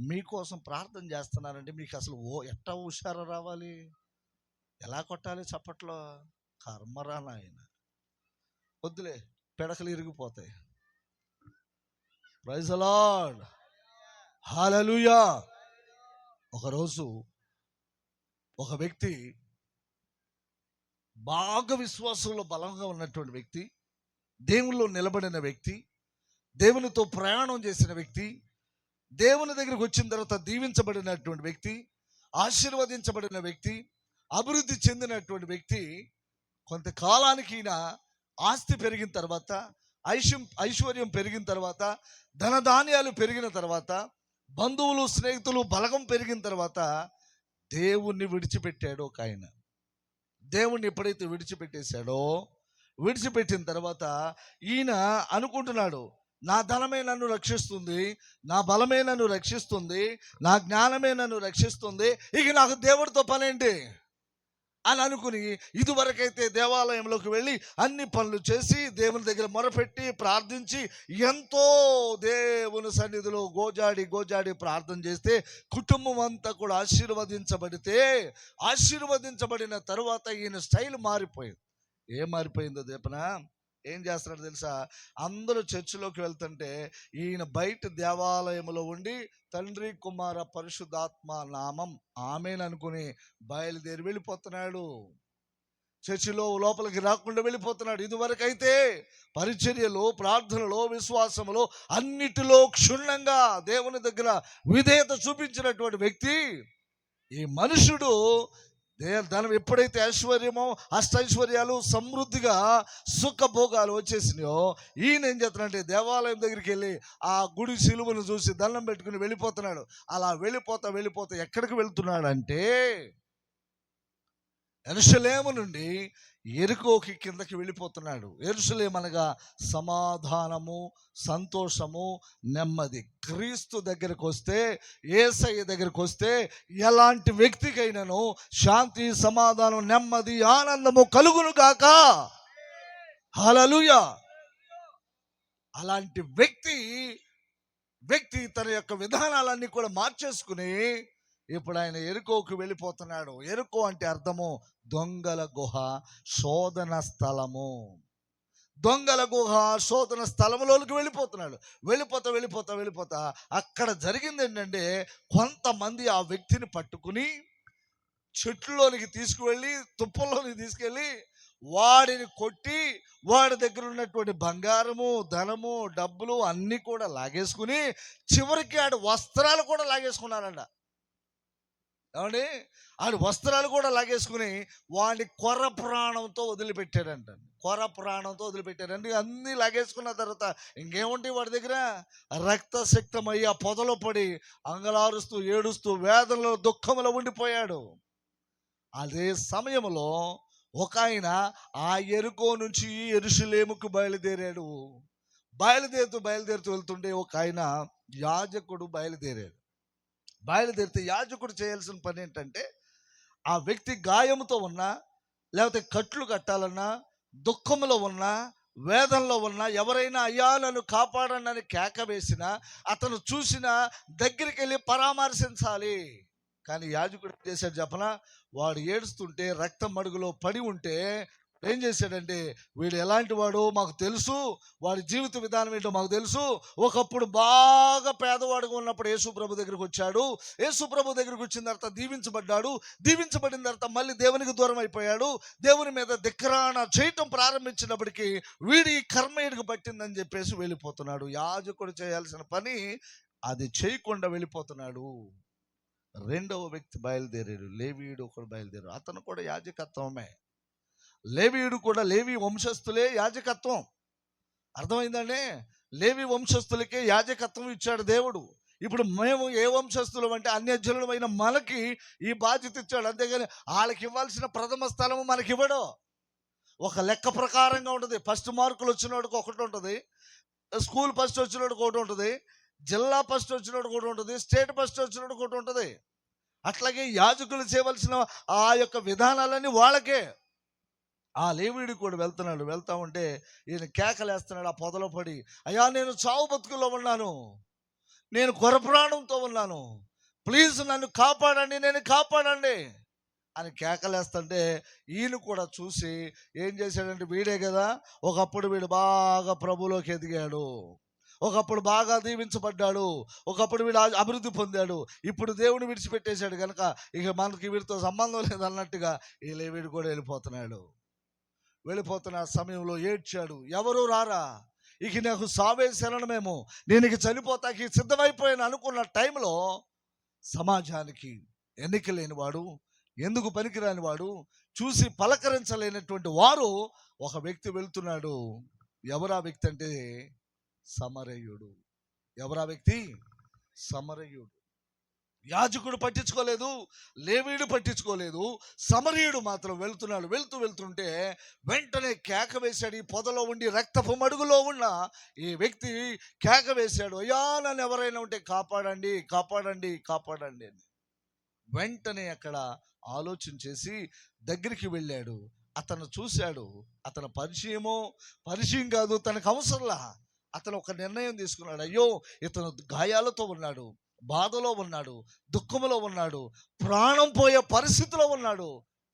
మీకోసం ప్రార్థన చేస్తున్నారంటే మీకు అసలు ఎట్టా హుషారు రావాలి, ఎలా కొట్టాలి చప్పట్లో? కర్మరా నాయన, వద్దులే పిడకలు ఇరిగిపోతాయి. ప్రైజ్ ది లార్డ్, హల్లెలూయా. ఒకరోజు ఒక వ్యక్తి, బాగా విశ్వాసంలో బలంగా ఉన్నటువంటి వ్యక్తి, దేవునిలో నిలబడిన వ్యక్తి, దేవునితో ప్రయాణం చేసిన వ్యక్తి, దేవుని దగ్గరికి వచ్చిన తర్వాత దీవించబడినటువంటి వ్యక్తి, ఆశీర్వదించబడిన వ్యక్తి, అభివృద్ధి చెందినటువంటి వ్యక్తి, కొంతకాలానికి ఈయన ఆస్తి పెరిగిన తర్వాత, ఐశ్వర్యం పెరిగిన తర్వాత, ధనధాన్యాలు పెరిగిన తర్వాత, బంధువులు స్నేహితులు బలగం పెరిగిన తర్వాత దేవుణ్ణి విడిచిపెట్టాడు ఒక ఆయన. దేవుణ్ణి ఎప్పుడైతే విడిచిపెట్టేశాడో, విడిచిపెట్టిన తర్వాత ఈయన అనుకుంటున్నాడు, నా ధనమే నన్ను రక్షిస్తుంది, నా బలమే నన్ను రక్షిస్తుంది, నా జ్ఞానమే నన్ను రక్షిస్తుంది, ఇక నాకు దేవుడితో పనేంటి అని అనుకుని ఇదివరకైతే దేవాలయంలోకి వెళ్ళి అన్ని పనులు చేసి దేవుని దగ్గర మొరపెట్టి ప్రార్థించి ఎంతో దేవుని సన్నిధిలో గోజాడి ప్రార్థన చేస్తే కుటుంబం అంతా కూడా ఆశీర్వదించబడిన తరువాత ఈయన స్టైల్ మారిపోయింది. ఏం మారిపోయిందో చెప్పనా? ఏం చేస్తున్నాడు తెలుసా? అందరూ చర్చిలోకి వెళ్తుంటే ఈయన బయట దేవాలయంలో ఉండి తండ్రి కుమార పరిశుద్ధాత్మ నామం ఆమేన్ అనుకుని బయలుదేరి వెళ్ళిపోతున్నాడు. చర్చిలో లోపలికి రాకుండా వెళ్ళిపోతున్నాడు. ఇదివరకైతే పరిచర్యలో, ప్రార్థనలో, విశ్వాసములో అన్నిటిలో క్షుణ్ణంగా దేవుని దగ్గర విధేయత చూపించినటువంటి వ్యక్తి, ఈ మనుషుడు ధనం ఎప్పుడైతే ఐశ్వర్యమో, అష్టైశ్వర్యాలు, సమృద్ధిగా సుఖభోగాలు వచ్చేసినాయో, ఈయన ఏం చేస్తున్నాడంటే దేవాలయం దగ్గరికి వెళ్ళి ఆ గుడి సిలువను చూసి దండం పెట్టుకుని వెళ్ళిపోతున్నాడు. అలా వెళ్ళిపోతా ఎక్కడికి వెళ్తున్నాడంటే యెరూషలేము నుండి యెరికోకి కిందకి వెళ్ళిపోతున్నాడు. యెరూషలేము అనగా సమాధానము, సంతోషము, నెమ్మది. క్రీస్తు దగ్గరకు వస్తే, యేసయ్య దగ్గరకు వస్తే ఎలాంటి వ్యక్తికైనాను శాంతి, సమాధానం, నెమ్మది, ఆనందము కలుగును గాక. హల్లెలూయా. అలాంటి వ్యక్తి తన యొక్క విధానాలన్నీ కూడా మార్చేసుకుని ఇప్పుడు ఆయన యెరికోకు వెళ్ళిపోతున్నాడు. యెరికో అంటే అర్థము దొంగల గుహ, శోధన స్థలము. దొంగల గుహ, శోధన స్థలములోకి వెళ్ళిపోతున్నాడు. వెళ్ళిపోతా అక్కడ జరిగింది ఏంటంటే, కొంతమంది ఆ వ్యక్తిని పట్టుకుని చెట్లులోనికి తీసుకువెళ్ళి, తుప్పల్లోనికి తీసుకెళ్ళి వాడిని కొట్టి, వాడి దగ్గర ఉన్నటువంటి బంగారము, ధనము, డబ్బులు అన్నీ కూడా లాగేసుకుని చివరికి ఆడి వస్త్రాలు కూడా లాగేసుకున్నారంట. ఏమండి, ఆడి వస్త్రాలు కూడా లాగేసుకుని వాడిని కొర ప్రాణంతో వదిలిపెట్టాడంట. అన్నీ లాగేసుకున్న తర్వాత ఇంకేముంటాయి వాడి దగ్గర? రక్తసిక్తమయ్యి ఆ పొదలో పడి అంగలారుస్తూ, ఏడుస్తూ, వేదనలో, దుఃఖంలో ఉండిపోయాడు. అదే సమయంలో ఒక ఆయన ఆ యెరికో నుంచి యెరూషలేముకు బయలుదేరాడు. బయలుదేరుతూ వెళ్తుంటే ఒక ఆయన యాజకుడు బయలుదేరితే యాజకుడు చేయాల్సిన పని ఏంటంటే, ఆ వ్యక్తి గాయముతో ఉన్నా, లేకపోతే కట్లు కట్టాలన్నా, దుఃఖంలో ఉన్నా, వేదనలో ఉన్నా, ఎవరైనా అయ్యా నన్ను కాపాడండి అని కేక వేసినా, అతను చూసినా దగ్గరికి వెళ్ళి పరామర్శించాలి. కానీ యాజకుడు ఏం చేశాడు చెప్పనా? వాడు ఏడుస్తుంటే, రక్తం మడుగులో పడి ఉంటే ఏం చేశాడంటే, వీడు ఎలాంటి వాడో మాకు తెలుసు, వాడి జీవిత విధానం ఏంటో మాకు తెలుసు. ఒకప్పుడు బాగా పేదవాడుగా ఉన్నప్పుడు యేసు ప్రభు దగ్గరికి వచ్చాడు. యేసు ప్రభు దగ్గరికి వచ్చిన తర్వాత దీవించబడిన తర్వాత మళ్ళీ దేవునికి దూరం అయిపోయాడు. దేవుని మీద ధిక్కరణ చేయటం ప్రారంభించినప్పటికీ వీడి కర్మయుడికి పట్టిందని చెప్పేసి వెళ్ళిపోతున్నాడు. యాజకుడు చేయాల్సిన పని అది చేయకుండా వెళ్ళిపోతున్నాడు. రెండవ వ్యక్తి బయలుదేరాడు. లేవీయుడు ఒకడు బయలుదేరాడు. అతను కూడా యాజకత్వమే. లేవీయుడు కూడా, లేవి వంశస్థులే యాజకత్వం. అర్థమైందండి? లేవి వంశస్థులకే యాజకత్వం ఇచ్చాడు దేవుడు. ఇప్పుడు మేము ఏ వంశస్థులం అంటే అన్యజనులమైన మనకి ఈ బాధ్యత ఇచ్చాడు. అంతేగాని వాళ్ళకి ఇవ్వాల్సిన ప్రథమ స్థలము మనకి ఇవ్వడు. ఒక లెక్క ప్రకారంగా ఉంటుంది. ఫస్ట్ మార్కులు వచ్చినోడికి ఒకటి ఉంటుంది, స్కూల్ ఫస్ట్ వచ్చినోడికి ఒకటి ఉంటుంది, జిల్లా ఫస్ట్ వచ్చినోడికి ఒకటి ఉంటుంది, స్టేట్ ఫస్ట్ వచ్చినోడికి ఒకటి ఉంటుంది. అట్లాగే యాజకులు చేయవలసిన ఆ యొక్క విధానాలన్నీ వాళ్ళకే. ఆ లేవీయుడు కూడా వెళ్తా ఉంటే ఈయన కేకలేస్తున్నాడు. ఆ పొదలో పడి, అయ్యా నేను చావు బతుకుల్లో ఉన్నాను, నేను కొరప్రాణంతో ఉన్నాను, ప్లీజ్ నన్ను కాపాడండి అని కేకలేస్తుంటే ఈయన కూడా చూసి ఏం చేశాడంటే, వీడే కదా ఒకప్పుడు వీడు బాగా ప్రభులోకి ఎదిగాడు, ఒకప్పుడు బాగా దీవించబడ్డాడు, ఒకప్పుడు వీడు అభివృద్ధి పొందాడు, ఇప్పుడు దేవుని విడిచిపెట్టేశాడు కనుక ఇక మనకి వీడితో సంబంధం లేదన్నట్టుగా ఈ లేవీయుడు కూడా వెళ్ళిపోతున్న సమయంలో ఏడ్చాడు. ఎవరు రారా, ఇక నాకు సావే శరణమేమో, నేను ఇక చనిపోతాకి సిద్ధమైపోయాను అనుకున్న టైంలో సమాజానికి ఎన్నిక లేనివాడు, ఎందుకు పనికిరాని వాడు, చూసి పలకరించలేనటువంటి వారు ఒక వ్యక్తి వెళ్తున్నాడు. ఎవరా వ్యక్తి అంటే సమరయుడు. ఎవరా వ్యక్తి? సమరయుడు. యాజకుడు పట్టించుకోలేదు, లేవీయుడు పట్టించుకోలేదు, సమరయుడు మాత్రం వెళ్తున్నాడు. వెళ్తుంటే వెంటనే కేక వేశాడు. ఈ పొదలో ఉండి రక్తపు మడుగులో ఉన్న ఈ వ్యక్తి కేక వేశాడు, అయ్యా నన్ను ఎవరైనా ఉంటే కాపాడండి అని. వెంటనే అక్కడ ఆలోచన చేసి దగ్గరికి వెళ్ళాడు. అతను చూశాడు. అతను పరిచయం కాదు, తనకు అవసరంలా. అతను ఒక నిర్ణయం తీసుకున్నాడు. అయ్యో ఇతను గాయాలతో ఉన్నాడు, బాధలో ఉన్నాడు, దుఃఖంలో ఉన్నాడు, ప్రాణం పోయే పరిస్థితిలో ఉన్నాడు.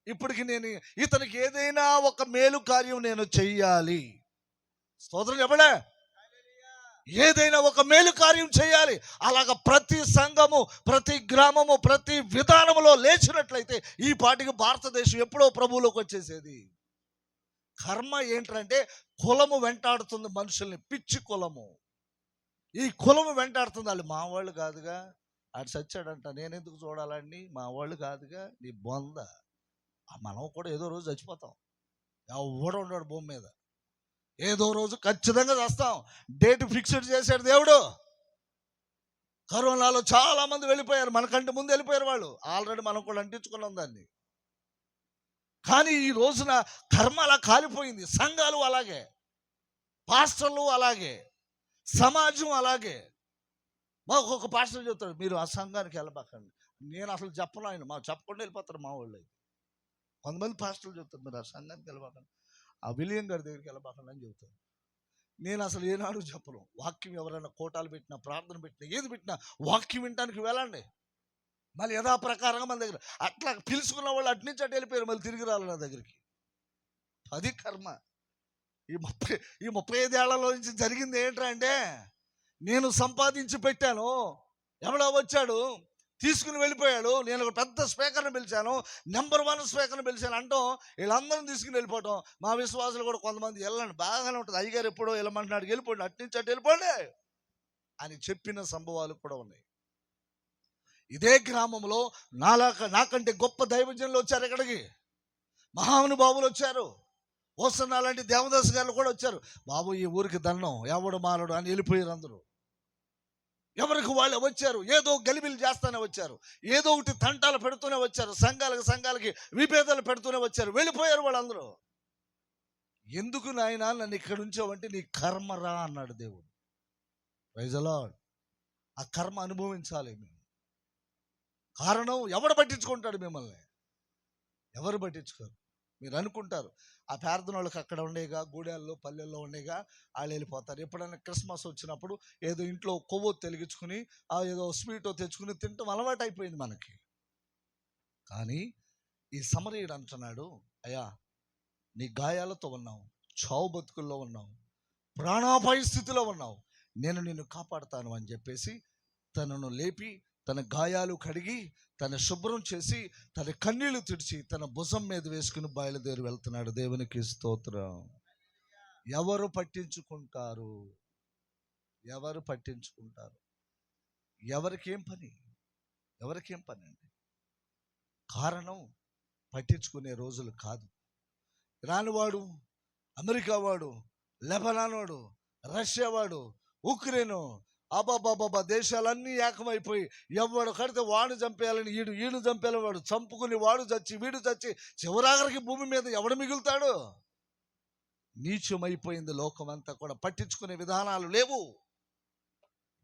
ఇప్పటికి నేను ఇతనికి ఏదైనా ఒక మేలు కార్యం నేను చెయ్యాలి. స్తోత్రం చెప్పలే, ఏదైనా ఒక మేలు కార్యం చేయాలి. అలాగ ప్రతి సంఘము, ప్రతి గ్రామము, ప్రతి విధానములో లేచినట్లయితే ఈ పాటికి భారతదేశం ఎప్పుడో ప్రభువులోకి వచ్చేసేది. కర్మ ఏంటంటే కులము వెంటాడుతుంది మనుషుల్ని, పిచ్చి కులము. ఈ కులము వెంటాడుతుంది. వాళ్ళు మా వాళ్ళు కాదుగా, ఆడు చచ్చాడంట, నేను ఎందుకు చూడాలండి, మా వాళ్ళు కాదుగా, నీ బొంద. మనం కూడా ఏదో రోజు చచ్చిపోతాం. ఎవడు ఉన్నాడు భూమి మీద, ఏదో రోజు ఖచ్చితంగా చేస్తాం. డేట్ ఫిక్స్డ్ చేశాడు దేవుడు. కరోనాలో చాలా మంది వెళ్ళిపోయారు, మనకంటే ముందు వెళ్ళిపోయారు వాళ్ళు. ఆల్రెడీ మనం కూడా అంటించుకున్నాం దాన్ని. కానీ ఈ రోజున కర్మ అలా కాలిపోయింది. సంఘాలు అలాగే, పాస్టర్లు అలాగే, సమాజం అలాగే. మాకు ఒక పాస్టర్ చెప్తాడు, మీరు ఆ సంఘానికి వెళ్ళబాకండి. నేను అసలు చెప్పను, ఆయన మా చెప్పకుండా వెళ్ళిపోతారు మా వాళ్ళు. కొంతమంది పాస్టర్లు చెప్తారు, మీరు ఆ సంఘానికి వెళ్ళబాకండి, ఆ విలియం గారి దగ్గరికి వెళ్ళబాకండి అని చెబుతారు. నేను అసలు ఏనాడు చెప్పను. వాక్యం ఎవరైనా కోటాలు పెట్టినా, ప్రార్థన పెట్టినా, ఏది పెట్టినా వాక్యం వినడానికి వెళ్ళండి. మళ్ళీ యథాప్రకారంగా మన దగ్గర అట్లా పిలుచుకున్న వాళ్ళు అటు నుంచి అటు వెళ్ళిపోయారు, మళ్ళీ తిరిగి రాలి నా దగ్గరికి. అది కర్మ. ఈ 35 ఏళ్లలో నుంచి జరిగింది ఏంటంటే, నేను సంపాదించి పెట్టాను, ఎవడో వచ్చాడు తీసుకుని వెళ్ళిపోయాడు. నేను ఒక పెద్ద స్పీకర్ని పిలిచాను, నెంబర్ 1 స్పీకర్ని పిలిచాను అంటాం, వీళ్ళందరం తీసుకుని వెళ్ళిపోవటం. మా విశ్వాసులు కూడా కొంతమంది వెళ్ళండి, బాగానే ఉంటుంది, అయ్యగారు ఎప్పుడో వెళ్ళమంటున్నాడు, వెళ్ళిపోండి, అటు నుంచి అటు వెళ్ళిపోండి అని చెప్పిన సంభవాలు కూడా ఉన్నాయి. ఇదే గ్రామంలో నాకంటే గొప్ప దైవజనులు వచ్చారు. ఇక్కడికి మహానుభావులు వచ్చారు. ఓసన్న లాంటి దేవదాస్ గారు కూడా వచ్చారు. బాబు ఈ ఊరికి దండం, ఎవడు మారడు అని వెళ్ళిపోయారు అందరూ. ఎవరికి వాళ్ళు వచ్చారు, ఏదో గలిబిలు చేస్తూనే వచ్చారు, ఏదో ఒకటి తంటాలు పెడుతూనే వచ్చారు, సంఘాలకి విభేదాలు పెడుతూనే వచ్చారు, వెళ్ళిపోయారు వాళ్ళందరూ. ఎందుకు నాయనా నన్ను ఇక్కడ ఉంచావంటే, నీ కర్మరా అన్నాడు దేవుడు. Praise the lord. ఆ కర్మ అనుభవించాలి మేము. కారణం, ఎవడు పట్టించుకుంటాడు మిమ్మల్ని? ఎవరు పట్టించుకోరు. మీరు అనుకుంటారు ఆ ప్రార్థన వాళ్ళకి అక్కడ ఉండేగా, గూడెల్లో పల్లెల్లో ఉండేగా, వాళ్ళు వెళ్ళిపోతారు. ఎప్పుడైనా క్రిస్మస్ వచ్చినప్పుడు ఏదో ఇంట్లో కొవ్వొత్తి వెలిగించుకుని ఏదో స్వీట్ తెచ్చుకుని తింటాం అలవాటు అయిపోయింది మనకి. కానీ ఈ సమరయుడు అంటున్నాడు, అయ్యా నీ గాయాలతో ఉన్నావు, చావు బతుకుల్లో ఉన్నావు, ప్రాణాపాయ స్థితిలో ఉన్నావు, నేను నిన్ను కాపాడుతాను అని చెప్పేసి తనను లేపి, తన గాయాలు కడిగి, తన శుభ్రం చేసి, తన కన్నీళ్లు తుడిచి, తన భుజం మీద వేసుకుని బయలుదేరి వెళ్తున్నాడు. దేవునికి స్తోత్రం. ఎవరు పట్టించుకుంటారు? ఎవరు పట్టించుకుంటారు? ఎవరికేం పని? ఎవరికేం పని అండి? కారణం, పట్టించుకునే రోజులు కాదు. ఇరాన్ వాడు, అమెరికా వాడు, లెబనాన్ వాడు, రష్యా వాడు, ఉక్రెయిన్, అబాబాబాబా దేశాలన్నీ ఏకమైపోయి ఎవడు కడితే వాడు చంపేయాలని, ఈడు చంపేయాలని, వాడు చంపుకుని వాడు చచ్చి వీడు చచ్చి చివరాఖరికి భూమి మీద ఎవడు మిగులుతాడు? నీచమైపోయింది లోకం అంతా కూడా. పట్టించుకునే విధానాలు లేవు,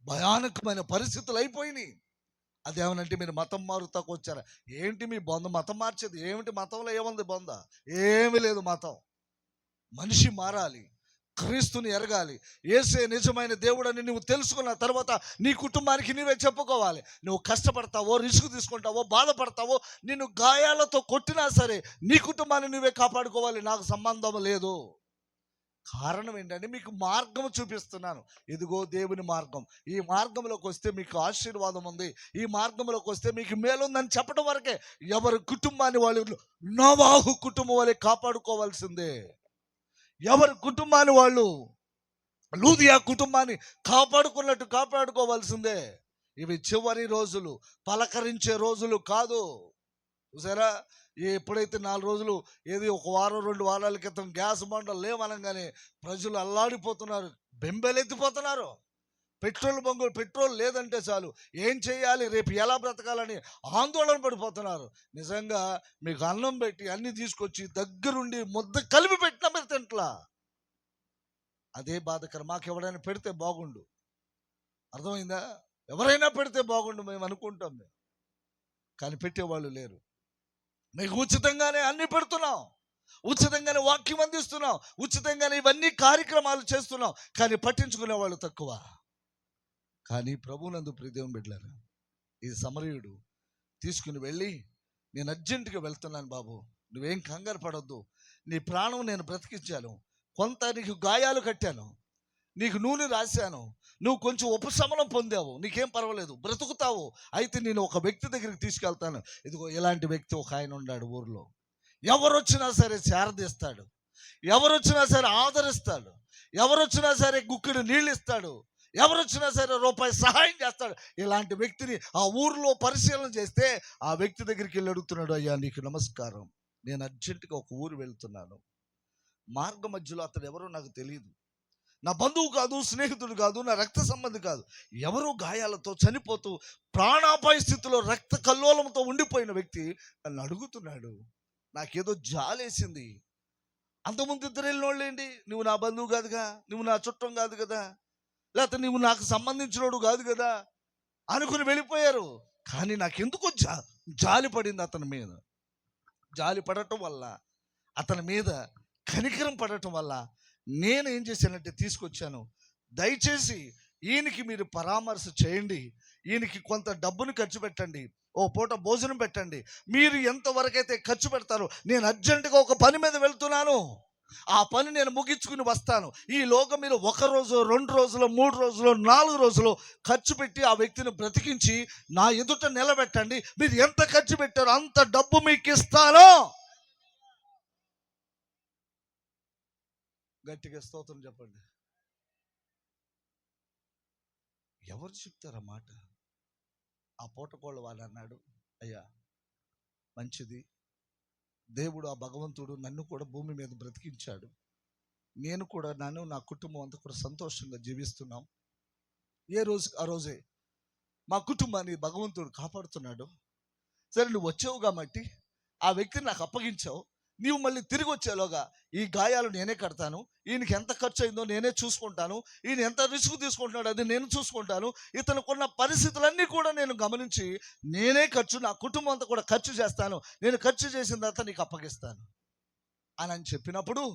భయానకమైన పరిస్థితులు అయిపోయినాయి. అదేమనంటే, మీరు మతం మారుతాకు వచ్చారా? ఏంటి మీ బొంద మతం మార్చేది? ఏమిటి మతంలో ఏముంది బొంద? ఏమీ లేదు. మతం, మనిషి మారాలి, క్రీస్తుని ఎరగాలి, యేసే నిజమైన దేవుడని నువ్వు తెలుసుకున్న తర్వాత నీ కుటుంబానికి నీవే చెప్పుకోవాలి. నువ్వు కష్టపడతావో, రిస్క్ తీసుకుంటావో, బాధపడతావో, నిన్ను గాయాలతో కొట్టినా సరే నీ కుటుంబాన్ని నువ్వే కాపాడుకోవాలి. నాకు సంబంధం లేదు. కారణం ఏంటంటే, మీకు మార్గం చూపిస్తున్నాను. ఇదిగో దేవుని మార్గం. ఈ మార్గంలోకి వస్తే మీకు ఆశీర్వాదం ఉంది, ఈ మార్గంలోకి వస్తే మీకు మేలుందని చెప్పడం వరకే. ఎవరి కుటుంబాన్ని వాళ్ళు నోవాహు కుటుంబం వాళ్ళే కాపాడుకోవాల్సిందే. ఎవరి కుటుంబాన్ని వాళ్ళు లూదియా కుటుంబాన్ని కాపాడుకున్నట్టు కాపాడుకోవాల్సిందే. ఇవి చివరి రోజులు, పలకరించే రోజులు కాదు. చూసారా, ఎప్పుడైతే 4 రోజులు, ఏది ఒక వారం 2 వారాల క్రితం గ్యాస్ బండలు లేవనగానే ప్రజలు అల్లాడిపోతున్నారు, బెంబెలెత్తిపోతున్నారు. పెట్రోల్ లేదంటే చాలు, ఏం చేయాలి, రేపు ఎలా బ్రతకాలని ఆందోళన పడిపోతున్నారు. నిజంగా మీకు అన్నం పెట్టి అన్ని తీసుకొచ్చి దగ్గరుండి ముద్ద కలిపి పెట్టినా మీరు తింట్లా. అదే బాధకరం. మాకు ఎవరైనా పెడితే బాగుండు, అర్థమైందా? ఎవరైనా పెడితే బాగుండు మేము అనుకుంటాం, కానీ పెట్టేవాళ్ళు లేరు. మీకు ఉచితంగానే అన్ని పెడుతున్నాం, ఉచితంగానే వాక్యం అందిస్తున్నాం, ఉచితంగానే ఇవన్నీ కార్యక్రమాలు చేస్తున్నాం, కానీ పట్టించుకునే వాళ్ళు తక్కువ. కానీ ప్రభువునందు ప్రియదేవుని బిడ్డలారా, ఈ సమరయుడు తీసుకుని వెళ్ళి, నేను అర్జెంటుగా వెళ్తున్నాను బాబు, నువ్వేం కంగారు పడొద్దు, నీ ప్రాణం నేను బ్రతికించాను, కొంత నీకు గాయాలు కట్టాను, నీకు నూనె రాశాను, నువ్వు కొంచెం ఉపశమనం పొందావు, నీకేం పర్వాలేదు, బ్రతుకుతావు. అయితే నేను ఒక వ్యక్తి దగ్గరికి తీసుకెళ్తాను. ఇదిగో ఇలాంటి వ్యక్తి ఒక ఆయన ఉన్నాడు ఊర్లో, ఎవరు వచ్చినా సరే చేరదీస్తాడు, ఎవరొచ్చినా సరే ఆదరిస్తాడు, ఎవరొచ్చినా సరే గుక్కిడి నీళ్ళు ఇస్తాడు, ఎవరొచ్చినా సరే రూపాయి సహాయం చేస్తాడు. ఇలాంటి వ్యక్తిని ఆ ఊరిలో పరిశీలన చేస్తే ఆ వ్యక్తి దగ్గరికి వెళ్ళి అడుగుతున్నాడు, అయ్యా నీకు నమస్కారం, నేను అర్జెంటుగా ఒక ఊరు వెళ్తున్నాను, మార్గ మధ్యలో అతడు ఎవరో నాకు తెలియదు, నా బంధువు కాదు, స్నేహితుడు కాదు, నా రక్త సంబంధి కాదు, ఎవరో గాయాలతో చనిపోతూ ప్రాణాపాయ స్థితిలో రక్త కల్లోలంతో ఉండిపోయిన వ్యక్తి నన్ను అడుగుతున్నాడు, నాకేదో జాలేసింది. అంతకుముందు ఇద్దరు వెళ్ళినోళ్ళు ఏంటి, నువ్వు నా బంధువు కాదుగా, నువ్వు నా చుట్టం కాదు కదా, లేకపోతే నువ్వు నాకు సంబంధించినోడు కాదు కదా అనుకుని వెళ్ళిపోయారు. కానీ నాకెందుకో జాలి పడింది అతని మీద. జాలి పడటం వల్ల, అతని మీద కనికరం పడటం వల్ల నేను ఏం చేశానంటే తీసుకొచ్చాను, దయచేసి ఈయనకి మీరు పరామర్శ చేయండి, ఈయనకి కొంత డబ్బును ఖర్చు పెట్టండి, ఓ పూట భోజనం పెట్టండి, మీరు ఎంతవరకైతే ఖర్చు పెడతారో నేను అర్జెంటుగా ఒక పని మీద వెళ్తున్నాను, ఆ పని నేను ముగించుకుని వస్తాను, ఈలోగా మీరు 1 రోజు 2 రోజులు 3 రోజులు 4 రోజులు ఖర్చు పెట్టి ఆ వ్యక్తిని బ్రతికించి నా ఎదుట నిలబెట్టండి, మీరు ఎంత ఖర్చు పెట్టారో అంత డబ్బు మీకు ఇస్తాను. గట్టిగా స్తోత్రం చెప్పండి. ఎవరు చెప్తారా మాట? ఆ పూటకోళ్ళ వాడు అన్నాడు, అయ్యా మంచిది, దేవుడు ఆ భగవంతుడు నన్ను కూడా భూమి మీద బ్రతికించాడు, నేను కూడా నా కుటుంబం అంతా కూడా సంతోషంగా జీవిస్తున్నాం, ఏ రోజు ఆ రోజే మా కుటుంబాన్ని భగవంతుడు కాపాడుతున్నాడు. సరే నువ్వు వచ్చావు కాబట్టి ఆ వ్యక్తిని నాకు అప్పగించావు, నీవు మళ్ళీ తిరిగి వచ్చేలోగా ఈ గాయాలు నేనే కడతాను, ఈయనకి ఎంత ఖర్చు అయిందో నేనే చూసుకుంటాను, ఈయన ఎంత రిస్క్ తీసుకుంటున్నాడు అది నేను చూసుకుంటాను, ఇతనుకున్న పరిస్థితులన్నీ కూడా నేను గమనించి నేనే నా కుటుంబం అంతా కూడా ఖర్చు చేస్తాను, నేను ఖర్చు చేసిన తర్వాత నీకు అప్పగిస్తాను అని చెప్పినప్పుడు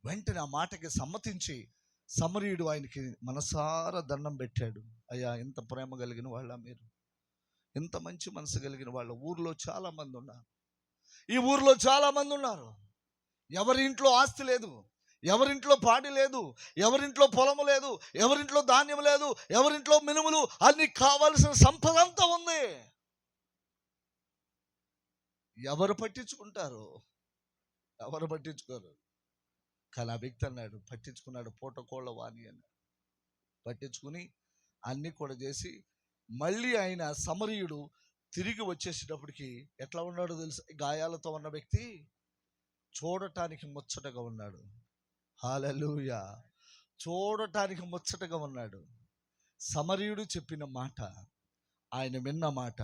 వెంటనే ఆ మాటకి సమ్మతించి సమరీయుడు ఆయనకి మనసారా దండం పెట్టాడు. అయ్యా ఇంత ప్రేమ కలిగిన వాళ్ళ మీరు, ఇంత మంచి మనసు కలిగిన వాళ్ళ ఊర్లో చాలా మంది ఉన్నారు, ఈ ఊర్లో చాలా మంది ఉన్నారు, ఎవరి ఇంట్లో ఆస్తి లేదు, ఎవరింట్లో పాడి లేదు, ఎవరింట్లో పొలము లేదు, ఎవరింట్లో ధాన్యం లేదు, ఎవరింట్లో మినుములు అన్ని కావలసిన సంపద అంతా ఉంది, ఎవరు పట్టించుకుంటారు? ఎవరు పట్టించుకోరు. కానీ ఆ వ్యక్తి అన్నాడు, పట్టించుకున్నాడు, పూటకోళ్ళ వాణి అన్నాడు, పట్టించుకుని అన్నీ కూడా చేసి మళ్ళీ ఆయన సమరీయుడు తిరిగి వచ్చేసేటప్పటికి ఎట్లా ఉన్నాడో తెలుసు, గాయాలతో ఉన్న వ్యక్తి చూడటానికి ముచ్చటగా ఉన్నాడు. హల్లెలూయా, చూడటానికి ముచ్చటగా ఉన్నాడు. సమరీయుడు చెప్పిన మాట, ఆయన విన్న మాట,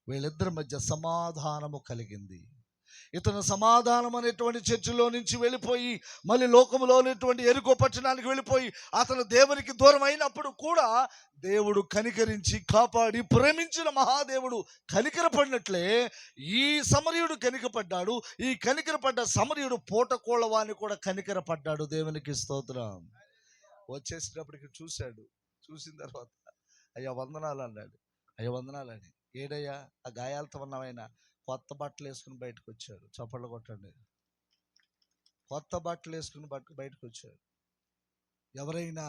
వీళ్ళిద్దరి మధ్య సమాధానము కలిగింది. ఇతను సమాధానం అనేటువంటి చర్చిలో నుంచి వెళ్ళిపోయి మళ్ళీ లోకములో ఉన్నటువంటి ఎరుకో పట్టణానికి వెళ్ళిపోయి అతను దేవునికి దూరం అయినప్పుడు కూడా దేవుడు కనికరించి కాపాడి ప్రేమించిన మహాదేవుడు కనికరపడినట్లే ఈ సమరీయుడు కనికపడ్డాడు. ఈ కనికరపడ్డ సమరీయుడు పూటకోళ్ళవాన్ని కూడా కనికరపడ్డాడు. దేవునికి స్తోత్రం. వచ్చేసినప్పటికి చూశాడు, చూసిన తర్వాత అయ్యా వందనాలు అన్నాడు. అయ్యా వందనాలు అని, ఏడయ్యా ఆ గాయాలతో ఉన్నవైనా కొత్త బట్టలు వేసుకుని బయటకు వచ్చాడు. చప్పట్లు కొట్టండి. కొత్త బట్టలు వేసుకుని బయటకు వచ్చాడు. ఎవరైనా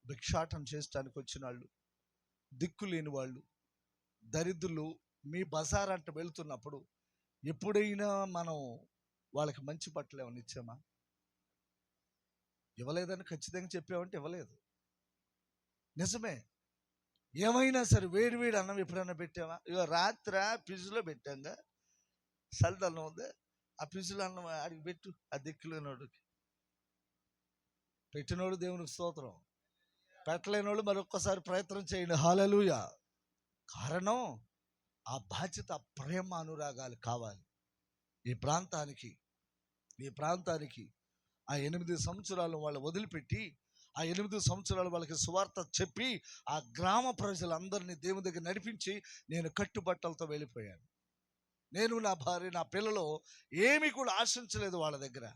భిక్షాటం చేయడానికి వచ్చిన వాళ్ళు, దిక్కు లేని వాళ్ళు, దరిద్రులు మీ బజార్ అంట వెళుతున్నప్పుడు ఎప్పుడైనా మనం వాళ్ళకి మంచి బట్టలు ఏమైనా ఇచ్చామా? ఇవ్వలేదని ఖచ్చితంగా చెప్పామంటే ఇవ్వలేదు. నిజమే. ఏమైనా సరే వేడి వేడి అన్నం ఎప్పుడైనా పెట్టామా? ఇక రాత్రి ఫ్రిడ్జ్లో పెట్టాంగా, చల్లదన్నం ఉంది, ఆ ఫ్రిడ్జ్లో అన్నం అడిగి పెట్టు, ఆ దిక్కులేనోడికి. పెట్టినోడు దేవునికి స్తోత్రం, పెట్టలేనోడు మరొక్కసారి ప్రయత్నం చేయండి. హల్లెలూయా. కారణం ఆ బాధ్యత, ప్రేమ, అనురాగాలు కావాలి. ఈ ప్రాంతానికి ఆ 8 సంవత్సరాలు వాళ్ళు వదిలిపెట్టి ఆ 8 సంవత్సరాలు వాళ్ళకి సువార్త చెప్పి ఆ గ్రామ ప్రజలందరినీ దేవుని దగ్గర నడిపించి నేను కట్టుబట్టలతో వెళ్ళిపోయాను. నేను, నా భార్య, నా పిల్లలు ఏమీ కూడా ఆశించలేదు వాళ్ళ దగ్గర.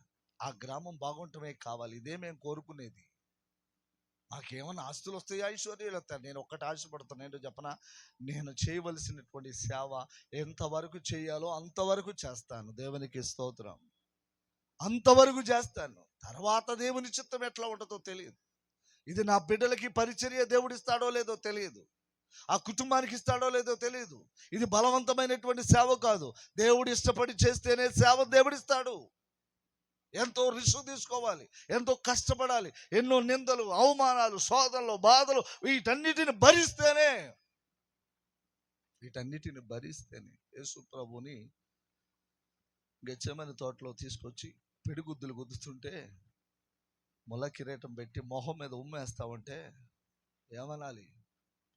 ఆ గ్రామం బాగుంటమే కావాలి, ఇదే మేము కోరుకునేది. మాకేమన్నా ఆస్తులు వస్తాయి, ఐశ్వర్యాలు వస్తాయి, నేను ఒక్కటి ఆశపడతాను. ఏంటో చెప్పనా, నేను చేయవలసినటువంటి సేవ ఎంతవరకు చేయాలో అంతవరకు చేస్తాను. దేవునికి స్తోత్రం. అంతవరకు చేస్తాను. తర్వాత దేవుని చిత్తం ఎట్లా ఉంటుందో తెలియదు. ఇది నా బిడ్డలకి పరిచర్య దేవుడు ఇస్తాడో లేదో తెలియదు, ఆ కుటుంబానికి ఇస్తాడో లేదో తెలియదు. ఇది బలవంతమైనటువంటి సేవ కాదు, దేవుడు ఇష్టపడి చేస్తేనే సేవ దేవుడిస్తాడు. ఎంతో రిస్క్ తీసుకోవాలి, ఎంతో కష్టపడాలి, ఎన్నో నిందలు, అవమానాలు, శోధనలు, బాధలు వీటన్నిటిని భరిస్తేనే యేసు ప్రభుని గెత్సేమనే తోటలో తీసుకొచ్చి పిడిగుద్దులు గుద్దుతుంటే ముళ్ళ కిరీటం పెట్టి మొహం మీద ఉమ్మేస్తామంటే ఏమనాలి?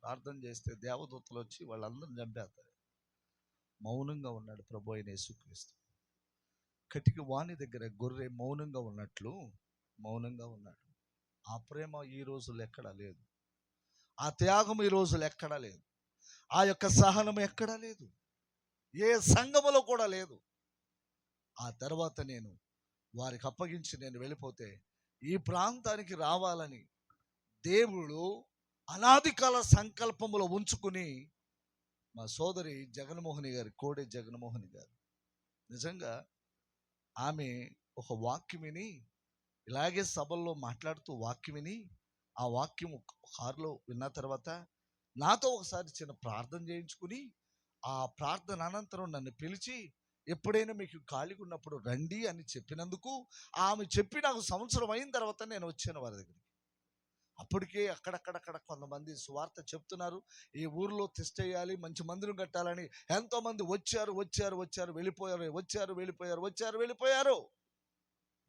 ప్రార్థన చేస్తే దేవదూతలు వచ్చి వాళ్ళందరిని చంపేస్తారు. మౌనంగా ఉన్నాడు ప్రభు అయిన యేసుక్రీస్తు. కటికి వాణి దగ్గర గొర్రె మౌనంగా ఉన్నట్లు మౌనంగా ఉన్నాడు. ఆ ప్రేమ ఈ రోజులు ఎక్కడా లేదు, ఆ త్యాగం ఈ రోజులు ఎక్కడా లేదు, ఆ యొక్క సహనం ఎక్కడా లేదు, ఏ సంఘములో కూడా లేదు. ఆ తర్వాత నేను వారికి అప్పగించి నేను వెళ్ళిపోతే ఈ ప్రాంతానికి రావాలని దేవుడు అనాది కాల సంకల్పములో ఉంచుకుని మా సోదరి జగన్మోహిని గారు, కోడే జగన్మోహిని గారు, నిజంగా ఆమె ఒక వాక్యం విని, ఇలాగే సభల్లో మాట్లాడుతూ వాక్యం విని, ఆ వాక్యం కారులో విన్న తర్వాత నాతో ఒకసారి చిన్న ప్రార్థన చేయించుకుని, ఆ ప్రార్థన అనంతరం నన్ను పిలిచి ఎప్పుడైనా మీకు ఖాళీగా ఉన్నప్పుడు రండి అని చెప్పినందుకు, ఆమె చెప్పి నాకు సంవత్సరం అయిన తర్వాత నేను వచ్చాను వారి దగ్గరికి. అప్పటికే అక్కడక్కడక్కడ కొంతమంది సువార్త చెప్తున్నారు, ఈ ఊరిలో తిష్టేయాలి, మంచి మందిరం కట్టాలని ఎంతోమంది వచ్చారు వెళ్ళిపోయారు.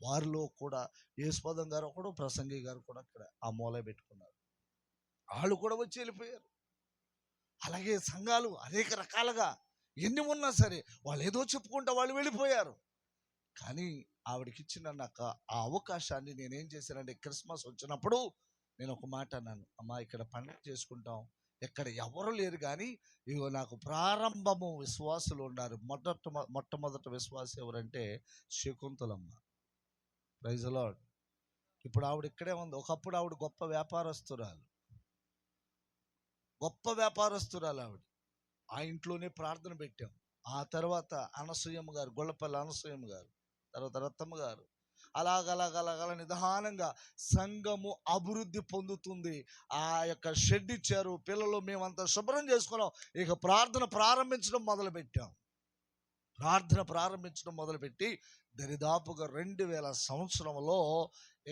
వారిలో కూడా యేసుపదం గారు ఒకడు, ప్రసంగి గారు కూడా అక్కడ ఆ మూల పెట్టుకున్నారు. వాళ్ళు కూడా వచ్చి వెళ్ళిపోయారు. అలాగే సంఘాలు అనేక రకాలుగా ఎన్ని ఉన్నా సరే వాళ్ళు ఏదో చెప్పుకుంటా వాళ్ళు వెళ్ళిపోయారు. కానీ ఆవిడకి ఇచ్చిన నాకు ఆ అవకాశాన్ని నేనేం చేశానంటే, క్రిస్మస్ వచ్చినప్పుడు నేను ఒక మాట అన్నాను, అమ్మా ఇక్కడ పండుగ చేసుకుంటాం, ఎక్కడ ఎవరు లేరు, కానీ ఇగో నాకు ప్రారంభము విశ్వాసులు ఉన్నారు. మొట్టమొదటి విశ్వాసం ఎవరంటే శకుంతలమ్మ. Praise the lord. ఇప్పుడు ఆవిడ ఇక్కడే ఉంది. ఒకప్పుడు ఆవిడ గొప్ప వ్యాపారస్తురాలు ఆవిడ. ఆ ఇంట్లోనే ప్రార్థన పెట్టాం. ఆ తర్వాత అనసూయమ్మ గారు, గొల్లపల్లి అనసూయమ్మ గారు, తర్వాత రత్తమ్మ గారు, అలాగ నిదానంగా సంఘము అభివృద్ధి పొందుతుంది. ఆ యొక్క షెడ్ ఇచ్చారు, పిల్లలు మేమంతా శుభ్రం చేసుకున్నాం. ఇక ప్రార్థన ప్రారంభించడం మొదలుపెట్టి దరిదాపుగా 2000 సంవత్సరంలో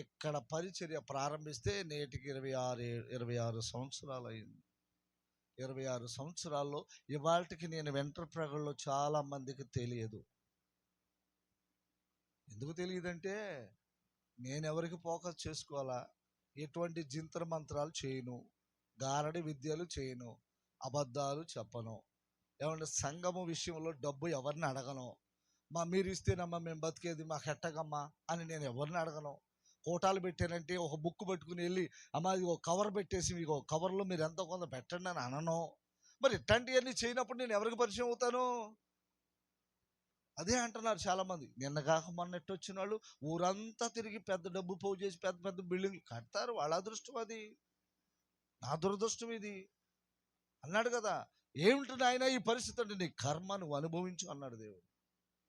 ఇక్కడ పరిచర్య ప్రారంభిస్తే నేటికి 26 సంవత్సరాలు అయింది. 26 సంవత్సరాల్లో ఇవాళకి నేను వెంట్రప్రగల్లో చాలా మందికి తెలియదు. ఎందుకు తెలియదంటే, నేను ఎవరికి ఫోకస్ చేసుకోవాలా, ఎటువంటి జింతర మంత్రాలు చేయను, గారడి విద్యలు చేయను, అబద్ధాలు చెప్పను, ఏమంటే సంఘము విషయంలో డబ్బు ఎవరిని అడగను. మీరు ఇస్తేనమ్మా మేము బతికేది, మాకు ఎట్టగమ్మా అని నేను ఎవరిని అడగను. కోటాలు పెట్టానంటే ఒక బుక్ పట్టుకుని వెళ్ళి, అమ్మా ఇది ఒక కవర్ పెట్టేసి మీకు ఒక కవర్లో మీరు ఎంతో కొంత పెట్టండి అని అనను. మరి ఇట్లాంటివన్నీ చేయనప్పుడు నేను ఎవరికి పరిచయం అవుతాను? అదే అంటున్నారు చాలామంది. నిన్న కాక మొన్నట్టు వచ్చిన వాళ్ళు ఊరంతా తిరిగి పెద్ద డబ్బు పోగు చేసి పెద్ద పెద్ద బిల్డింగ్లు కడతారు. వాళ్ళ అదృష్టం అది, నా దురదృష్టం ఇది అన్నాడు కదా. ఏమిటి నాయన ఈ పరిస్థితి అంటే, నీ కర్మ నువ్వు అనుభవించు అన్నాడు దేవుడు.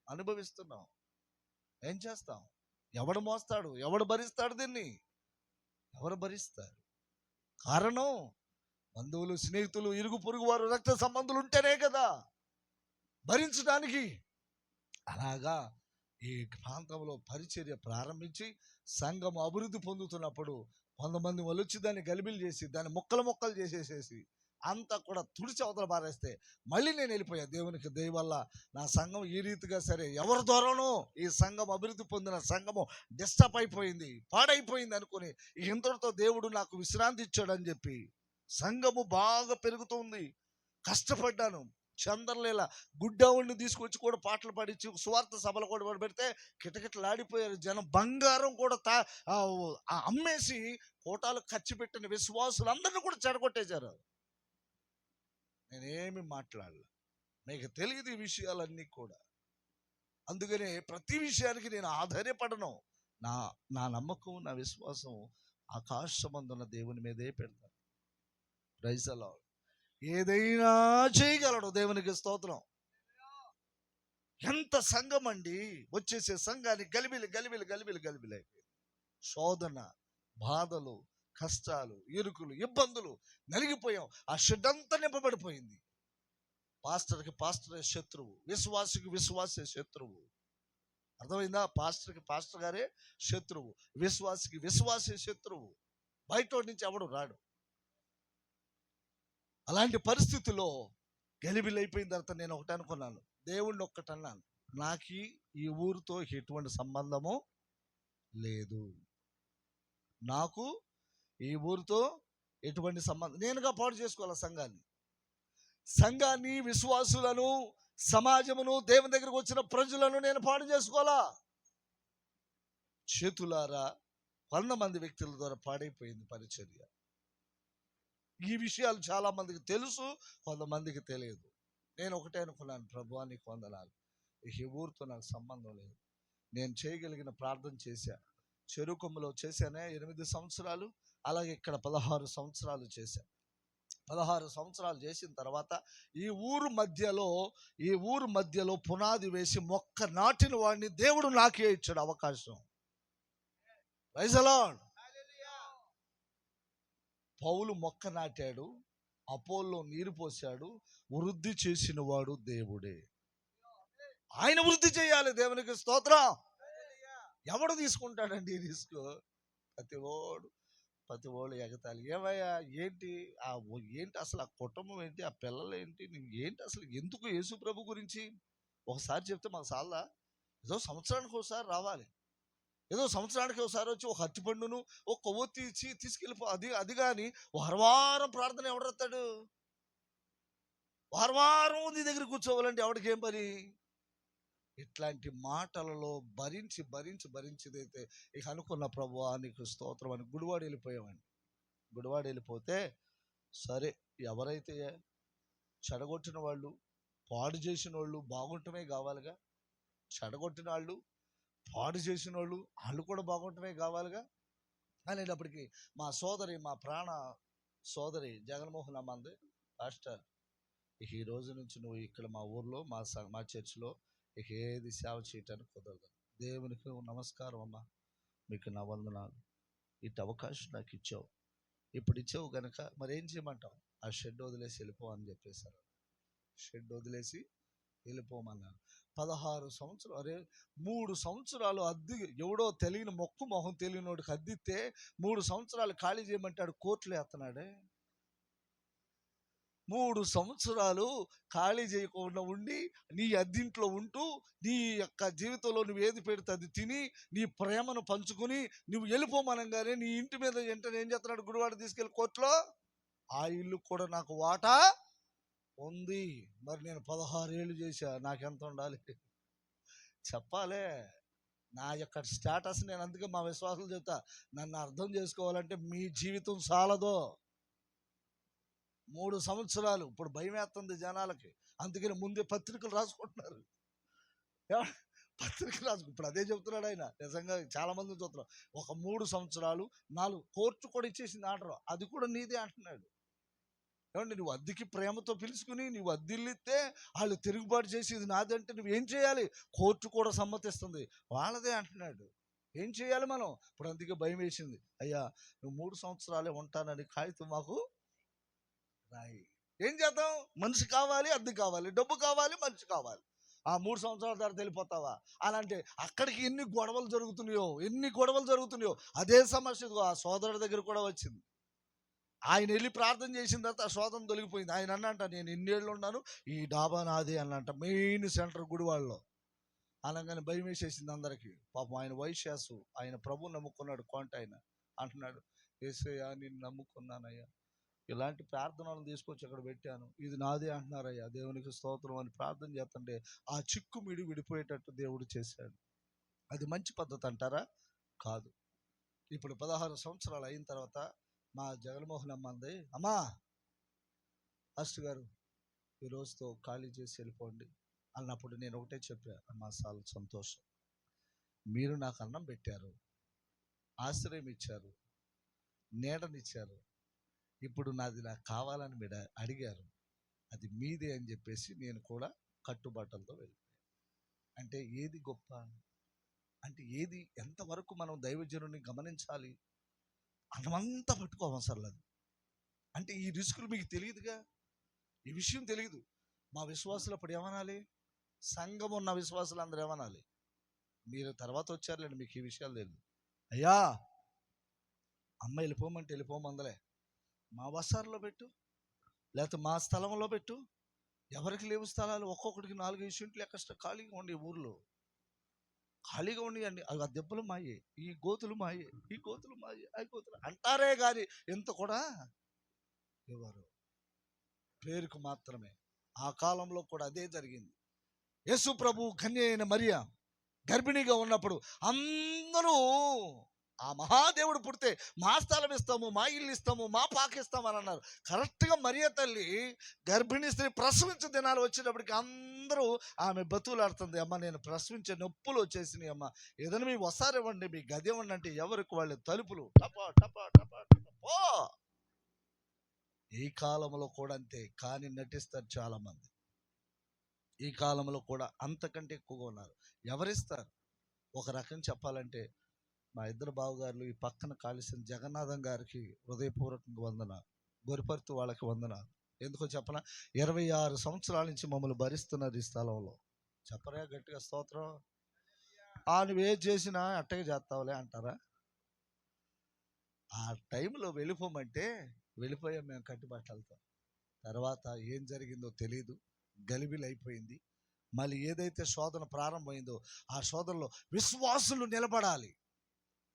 అనుభవిస్తున్నావు, ఏం చేస్తాం? ఎవడు మోస్తాడు, ఎవడు భరిస్తాడు? దీన్ని ఎవరు భరిస్తారు? కారణం బంధువులు, స్నేహితులు, ఇరుగు పొరుగు వారు, రక్త సంబంధులు ఉంటేనే కదా భరించడానికి. అలాగా ఈ ప్రాంతంలో పరిచర్య ప్రారంభించి సంఘం అభివృద్ధి పొందుతున్నప్పుడు కొంతమంది వాళ్ళు వచ్చి దాన్ని గలిబిలు చేసి దాన్ని ముక్కలు చేసేసేసి అంతా కూడా తుడిచి అవతల పారేస్తే మళ్ళీ నేను వెళ్ళిపోయా. దేవునికి దయ వల్ల నా సంఘం ఈ రీతిగా, సరే ఎవరి ద్వారానో ఈ సంఘం అభివృద్ధి పొందిన సంఘము డిస్టర్బ్ అయిపోయింది, పాడైపోయింది అనుకుని ఇంతటితో దేవుడు నాకు విశ్రాంతి ఇచ్చాడని చెప్పి సంఘము బాగా పెరుగుతుంది. కష్టపడ్డాను. చంద్రలేల గుడ్డవుడిని తీసుకొచ్చి కూడా పాటలు పాడించి సువార్త సభలు కూడా పెడితే కిటకిటలాడిపోయారు జనం. బంగారం కూడా అమ్మేసి కోటాలు ఖర్చు పెట్టిన విశ్వాసులందరినీ కూడా చెడగొట్టేశారు. నేనేమి మాట్లాడలే, మీకు తెలియదు ఈ విషయాలన్నీ కూడా. అందుకనే ప్రతి విషయానికి నేను ఆధారపడను. నా నమ్మకం, నా విశ్వాసం ఆకాశమందున్న దేవుని మీదే పెడతాను. Praise the lord. ఏదైనా చేయగలడు, దేవునికి స్తోత్రం. ఎంత సంఘం అండి, వచ్చేసే సంఘాన్ని గలిబిలి శోధన, బాధలు, కష్టాలు, ఇరుకులు, ఇబ్బందులు, నలిగిపోయాం. ఆ షెడ్ అంతా నింపబడిపోయింది. పాస్టర్కి పాస్టరే శత్రువు, విశ్వాసికి విశ్వాసే శత్రువు. అర్థమైందా? పాస్టర్ గారే శత్రువు, విశ్వాసికి విశ్వాసే శత్రువు. బయట నుంచి ఎవడు రాడు. అలాంటి పరిస్థితుల్లో గలిబిలైపోయిన తర్వాత నేను ఒకటి అనుకున్నాను, దేవుణ్ణి ఒక్కటి అన్నాను, నాకు ఈ ఊరితో ఎటువంటి సంబంధము లేదు. నాకు ఈ ఊరితో ఎటువంటి సంబంధం, నేనుగా పాడు చేసుకోవాలి సంఘాన్ని, విశ్వాసులను, సమాజమును, దేవుని దగ్గరకు వచ్చిన ప్రజలను నేను పాడు చేసుకోవాలా. చేతులారా 100 మంది వ్యక్తుల ద్వారా పాడైపోయింది పరిచర్య. ఈ విషయాలు చాలా మందికి తెలుసు, కొంతమందికి తెలియదు. నేను ఒకటే అనుకున్నాను, ప్రభువా నీకు వందనాలు, ఈ ఊరితో నాకు సంబంధం లేదు. నేను చేయగలిగిన ప్రార్థన చేశా. చెరుకొమ్మలో చేశానే 8 సంవత్సరాలు, అలాగే ఇక్కడ 16 సంవత్సరాలు చేశా. 16 సంవత్సరాలు చేసిన తర్వాత ఈ ఊరు మధ్యలో పునాది వేసి మొక్క నాటిన వాడిని దేవుడు నాకే ఇచ్చాడు అవకాశం. Praise the lord. పౌలు మొక్క నాటాడు, అపోల్లో నీరు పోశాడు, వృద్ధి చేసిన వాడు దేవుడే. ఆయన వృద్ధి చేయాలి. దేవునికి స్తోత్రం. ఎవడు తీసుకుంటాడండి ఈ రిస్క్? ప్రతి ఓడు ఎగతాలి. ఏమయ్యా ఏంటి అసలు ఆ కుటుంబం ఏంటి, ఆ పిల్లలు ఏంటి, నువ్వు ఏంటి అసలు, ఎందుకు యేసు ప్రభు గురించి ఒకసారి చెప్తే మాకు చాలా, ఏదో సంవత్సరానికి ఒకసారి రావాలి, ఏదో సంవత్సరానికి ఒకసారి వచ్చి ఒక అరటిపండును ఒక కొవ్వొత్తి ఇచ్చి తీసుకెళ్ళిపో, అది కానీ వారం ప్రార్థన ఎవడెత్తాడు? వారం నీ దగ్గర కూర్చోవాలంటే ఎవడికి ఏం పని? ఇట్లాంటి మాటలలో భరించిదైతే ఇక అనుకున్న ప్రభువా నీకు స్తోత్రం అని గుడివాడ వెళ్ళిపోయామండి. గుడివాడ వెళ్ళిపోతే సరే, ఎవరైతే చెడగొట్టిన వాళ్ళు, పాడు చేసిన వాళ్ళు బాగుంటమే కావాలిగా. చెడగొట్టిన వాళ్ళు, పాడు చేసిన వాళ్ళు కూడా బాగుంటమే కావాలిగా. అనేటప్పటికీ మా ప్రాణ సోదరి జగన్మోహన్ అమ్మంది, పాస్టర్ ఈ రోజు నుంచి నువ్వు ఇక్కడ మా ఊర్లో మా చర్చిలో ఇక ఏది సేవ చేయటానికి కుదరదు. దేవునికి నమస్కారం అమ్మా, మీకు నా వందనాలు, ఇటు అవకాశం నాకు ఇచ్చావు, ఇప్పుడు ఇచ్చావు కనుక మరి ఏం చేయమంటావు? ఆ షెడ్ వదిలేసి వెళ్ళిపో అని చెప్పేశారు. షెడ్ వదిలేసి వెళ్ళిపోమన్నారు. 16 సంవత్సరాలు, అరే 3 సంవత్సరాలు అద్దె, ఎవడో తెలియని మొహం తెలియనోడికి అద్దితే 3 సంవత్సరాలు ఖాళీ చేయమంటాడు, కోర్టులో ఎత్తనాడే. 3 సంవత్సరాలు ఖాళీ చేయకుండా ఉండి నీ అద్దింట్లో ఉంటూ నీ యొక్క జీవితంలో నువ్వు ఏది పెడితే అది తిని నీ ప్రేమను పంచుకొని నువ్వు వెళ్ళిపోమనగానే నీ ఇంటి మీద వెంటనే ఏం చేస్తున్నాడు? గుడివాడ తీసుకెళ్ళి కోర్టులో ఆ ఇల్లు కూడా నాకు వాటా ఉంది. మరి నేను 16 ఏళ్ళు చేశా, నాకెంత ఉండాలి చెప్పాలే. నా యొక్క స్టేటస్ నేను అందుకే మా విశ్వాసులు చెప్తా, నన్ను అర్థం చేసుకోవాలంటే మీ జీవితం చాలదో. 3 సంవత్సరాలు ఇప్పుడు భయం వేస్తుంది జనాలకి, అందుకని ముందే పత్రికలు రాసుకుంటున్నారు. ఇప్పుడు అదే చెప్తున్నాడు ఆయన. నిజంగా చాలా మంది చూస్తున్నాం. ఒక 3 సంవత్సరాలు 4 కోర్టు కూడా ఇచ్చేసింది ఆర్డర్, అది కూడా నీదే అంటున్నాడు. ఏమంటే నువ్వు అద్దెకి ప్రేమతో పిలుచుకుని నువ్వు అద్దెల్లిస్తే వాళ్ళు తిరుగుబాటు చేసి ఇది నాదంటే నువ్వేం చేయాలి? కోర్టు కూడా సమ్మతిస్తుంది, వాళ్ళదే అంటున్నాడు. ఏం చేయాలి మనం? ఇప్పుడు అందుకే భయం వేసింది. అయ్యా నువ్వు 3 సంవత్సరాలే ఉంటానని కాగితం మాకు రాయి. ఏం చేద్దాం? మనిషి కావాలి, అద్దె కావాలి, డబ్బు కావాలి, మనిషి కావాలి. ఆ 3 సంవత్సరాల తర్వాత వెళ్ళిపోతావా అనంటే అక్కడికి ఎన్ని గొడవలు జరుగుతున్నాయో. అదే సమస్య ఆ సోదరుడి దగ్గర కూడా వచ్చింది. ఆయన వెళ్ళి ప్రార్థన చేసిన తర్వాత ఆ శోధన తొలగిపోయింది. ఆయన అన్నంట, నేను ఇన్నేళ్ళు ఉన్నాను, ఈ డాబా నాది అన్నంట, మెయిన్ సెంటర్ గుడివాడలో. అనగానే భయం వేసేసింది అందరికీ. పాపం ఆయన వైశ్యాసు, ఆయన ప్రభు నమ్ముకున్నాడు. కొంట ఆయన అంటున్నాడు, యేసయ్యా నిన్ను నమ్ముకున్నానయ్యా, ఇలాంటి ప్రార్థనలు తీసుకొచ్చి అక్కడ పెట్టాను, ఇది నాదే అంటున్నారయ్యా, దేవునికి స్తోత్రం అని ప్రార్థన చేస్తుంటే ఆ చిక్కుమిడి విడిపోయేటట్టు దేవుడు చేశాడు. అది మంచి పద్ధతి అంటారా? కాదు. ఇప్పుడు 16 సంవత్సరాలు అయిన తర్వాత మా జగన్మోహన్ అమ్మ అంది, అమ్మా పాస్టర్ గారు ఈ రోజుతో ఖాళీ చేసి వెళ్ళిపోండి అన్నప్పుడు నేను ఒకటే చెప్పా, అమ్మా చాలా సంతోషం, మీరు నాకు అన్నం పెట్టారు, ఆశ్రయం ఇచ్చారు, నీడనిచ్చారు, ఇప్పుడు నాకు కావాలని మీరు అడిగారు, అది మీదే అని చెప్పేసి నేను కూడా కట్టుబాటలతో వెళ్ళిపోయాను. అంటే ఏది గొప్ప? అంటే ఏది ఎంతవరకు మనం దైవజనుని గమనించాలి అన్నమంతా పట్టుకోవసరం లేదు. అంటే ఈ రిస్కులు మీకు తెలియదుగా, ఈ విషయం తెలియదు. మా విశ్వాసులు అప్పుడు ఏమనాలి? సంఘం ఉన్న విశ్వాసులు అందరూ ఏమనాలి? మీరు తర్వాత వచ్చారులేండి, మీకు ఈ విషయాలు తెలియదు. అయ్యా, అమ్మ వెళ్ళిపోమంటే వెళ్ళిపోమందలే, మా బస్సార్లో పెట్టు, లేకపోతే మా స్థలంలో పెట్టు. ఎవరికి లేవు స్థలాలు, ఒక్కొక్కడికి 4-5 సెంట్లు ఎక్కడ ఖాళీగా ఉండే ఊర్లో ఖాళీగా ఉండేయండి. ఆ దెబ్బలు మాయే, ఈ గోతులు మాయే, ఈ గోతులు మాయే, ఆ గోతులు అంటారే కానీ ఎంత కూడా ఎవరు పేరుకు మాత్రమే. ఆ కాలంలో కూడా అదే జరిగింది. యేసు ప్రభు కన్య అయిన మరియా గర్భిణిగా ఉన్నప్పుడు అందరూ ఆ మహాదేవుడు పుడితే మా స్థలం ఇస్తాము, మా ఇల్లు ఇస్తాము, మా పాకిస్తాము అని అన్నారు. కరెక్ట్గా మరియ తల్లి గర్భిణీ స్త్రీ ప్రసవించే దినాలు వచ్చేటప్పటికి అందరూ ఆమె బతులాడుతుంది. అమ్మ, నేను ప్రసవించే నొప్పులు వచ్చేసినాయి అమ్మ, ఏదైనా మీ వసారు ఇవ్వండి, మీ గది ఇవ్వండి అంటే ఎవరికి వాళ్ళు తలుపులు టపా టపా టపా టపా పో. ఈ కాలంలో కూడా అంతే, కానీ నటిస్తారు చాలా మంది. ఈ కాలంలో కూడా అంతకంటే ఎక్కువగా ఉన్నారు. ఎవరిస్తారు? ఒక రకం చెప్పాలంటే మా ఇద్దరు బావగారులు ఈ పక్కన కాళేశ్వరం జగన్నాథం గారికి హృదయపూర్వకంగా వందనాలు, గొరిపర్తి వాళ్ళకి వందనాలు. ఎందుకో చెప్పనా, 26 సంవత్సరాల నుంచి మమ్మల్ని భరిస్తున్నారు ఈ స్థలంలో. చెప్పరా గట్టిగా స్తోత్రం. నువ్వేం చేసినా అట్టగా చేస్తావులే అంటారా? ఆ టైంలో వెళ్ళిపోమంటే వెళ్ళిపోయాం మేము కట్టుబట్టలతో. తర్వాత ఏం జరిగిందో తెలియదు, గలిబిలి అయిపోయింది. మళ్ళీ ఏదైతే శోధన ప్రారంభమైందో ఆ శోధనలో విశ్వాసులు నిలబడాలి.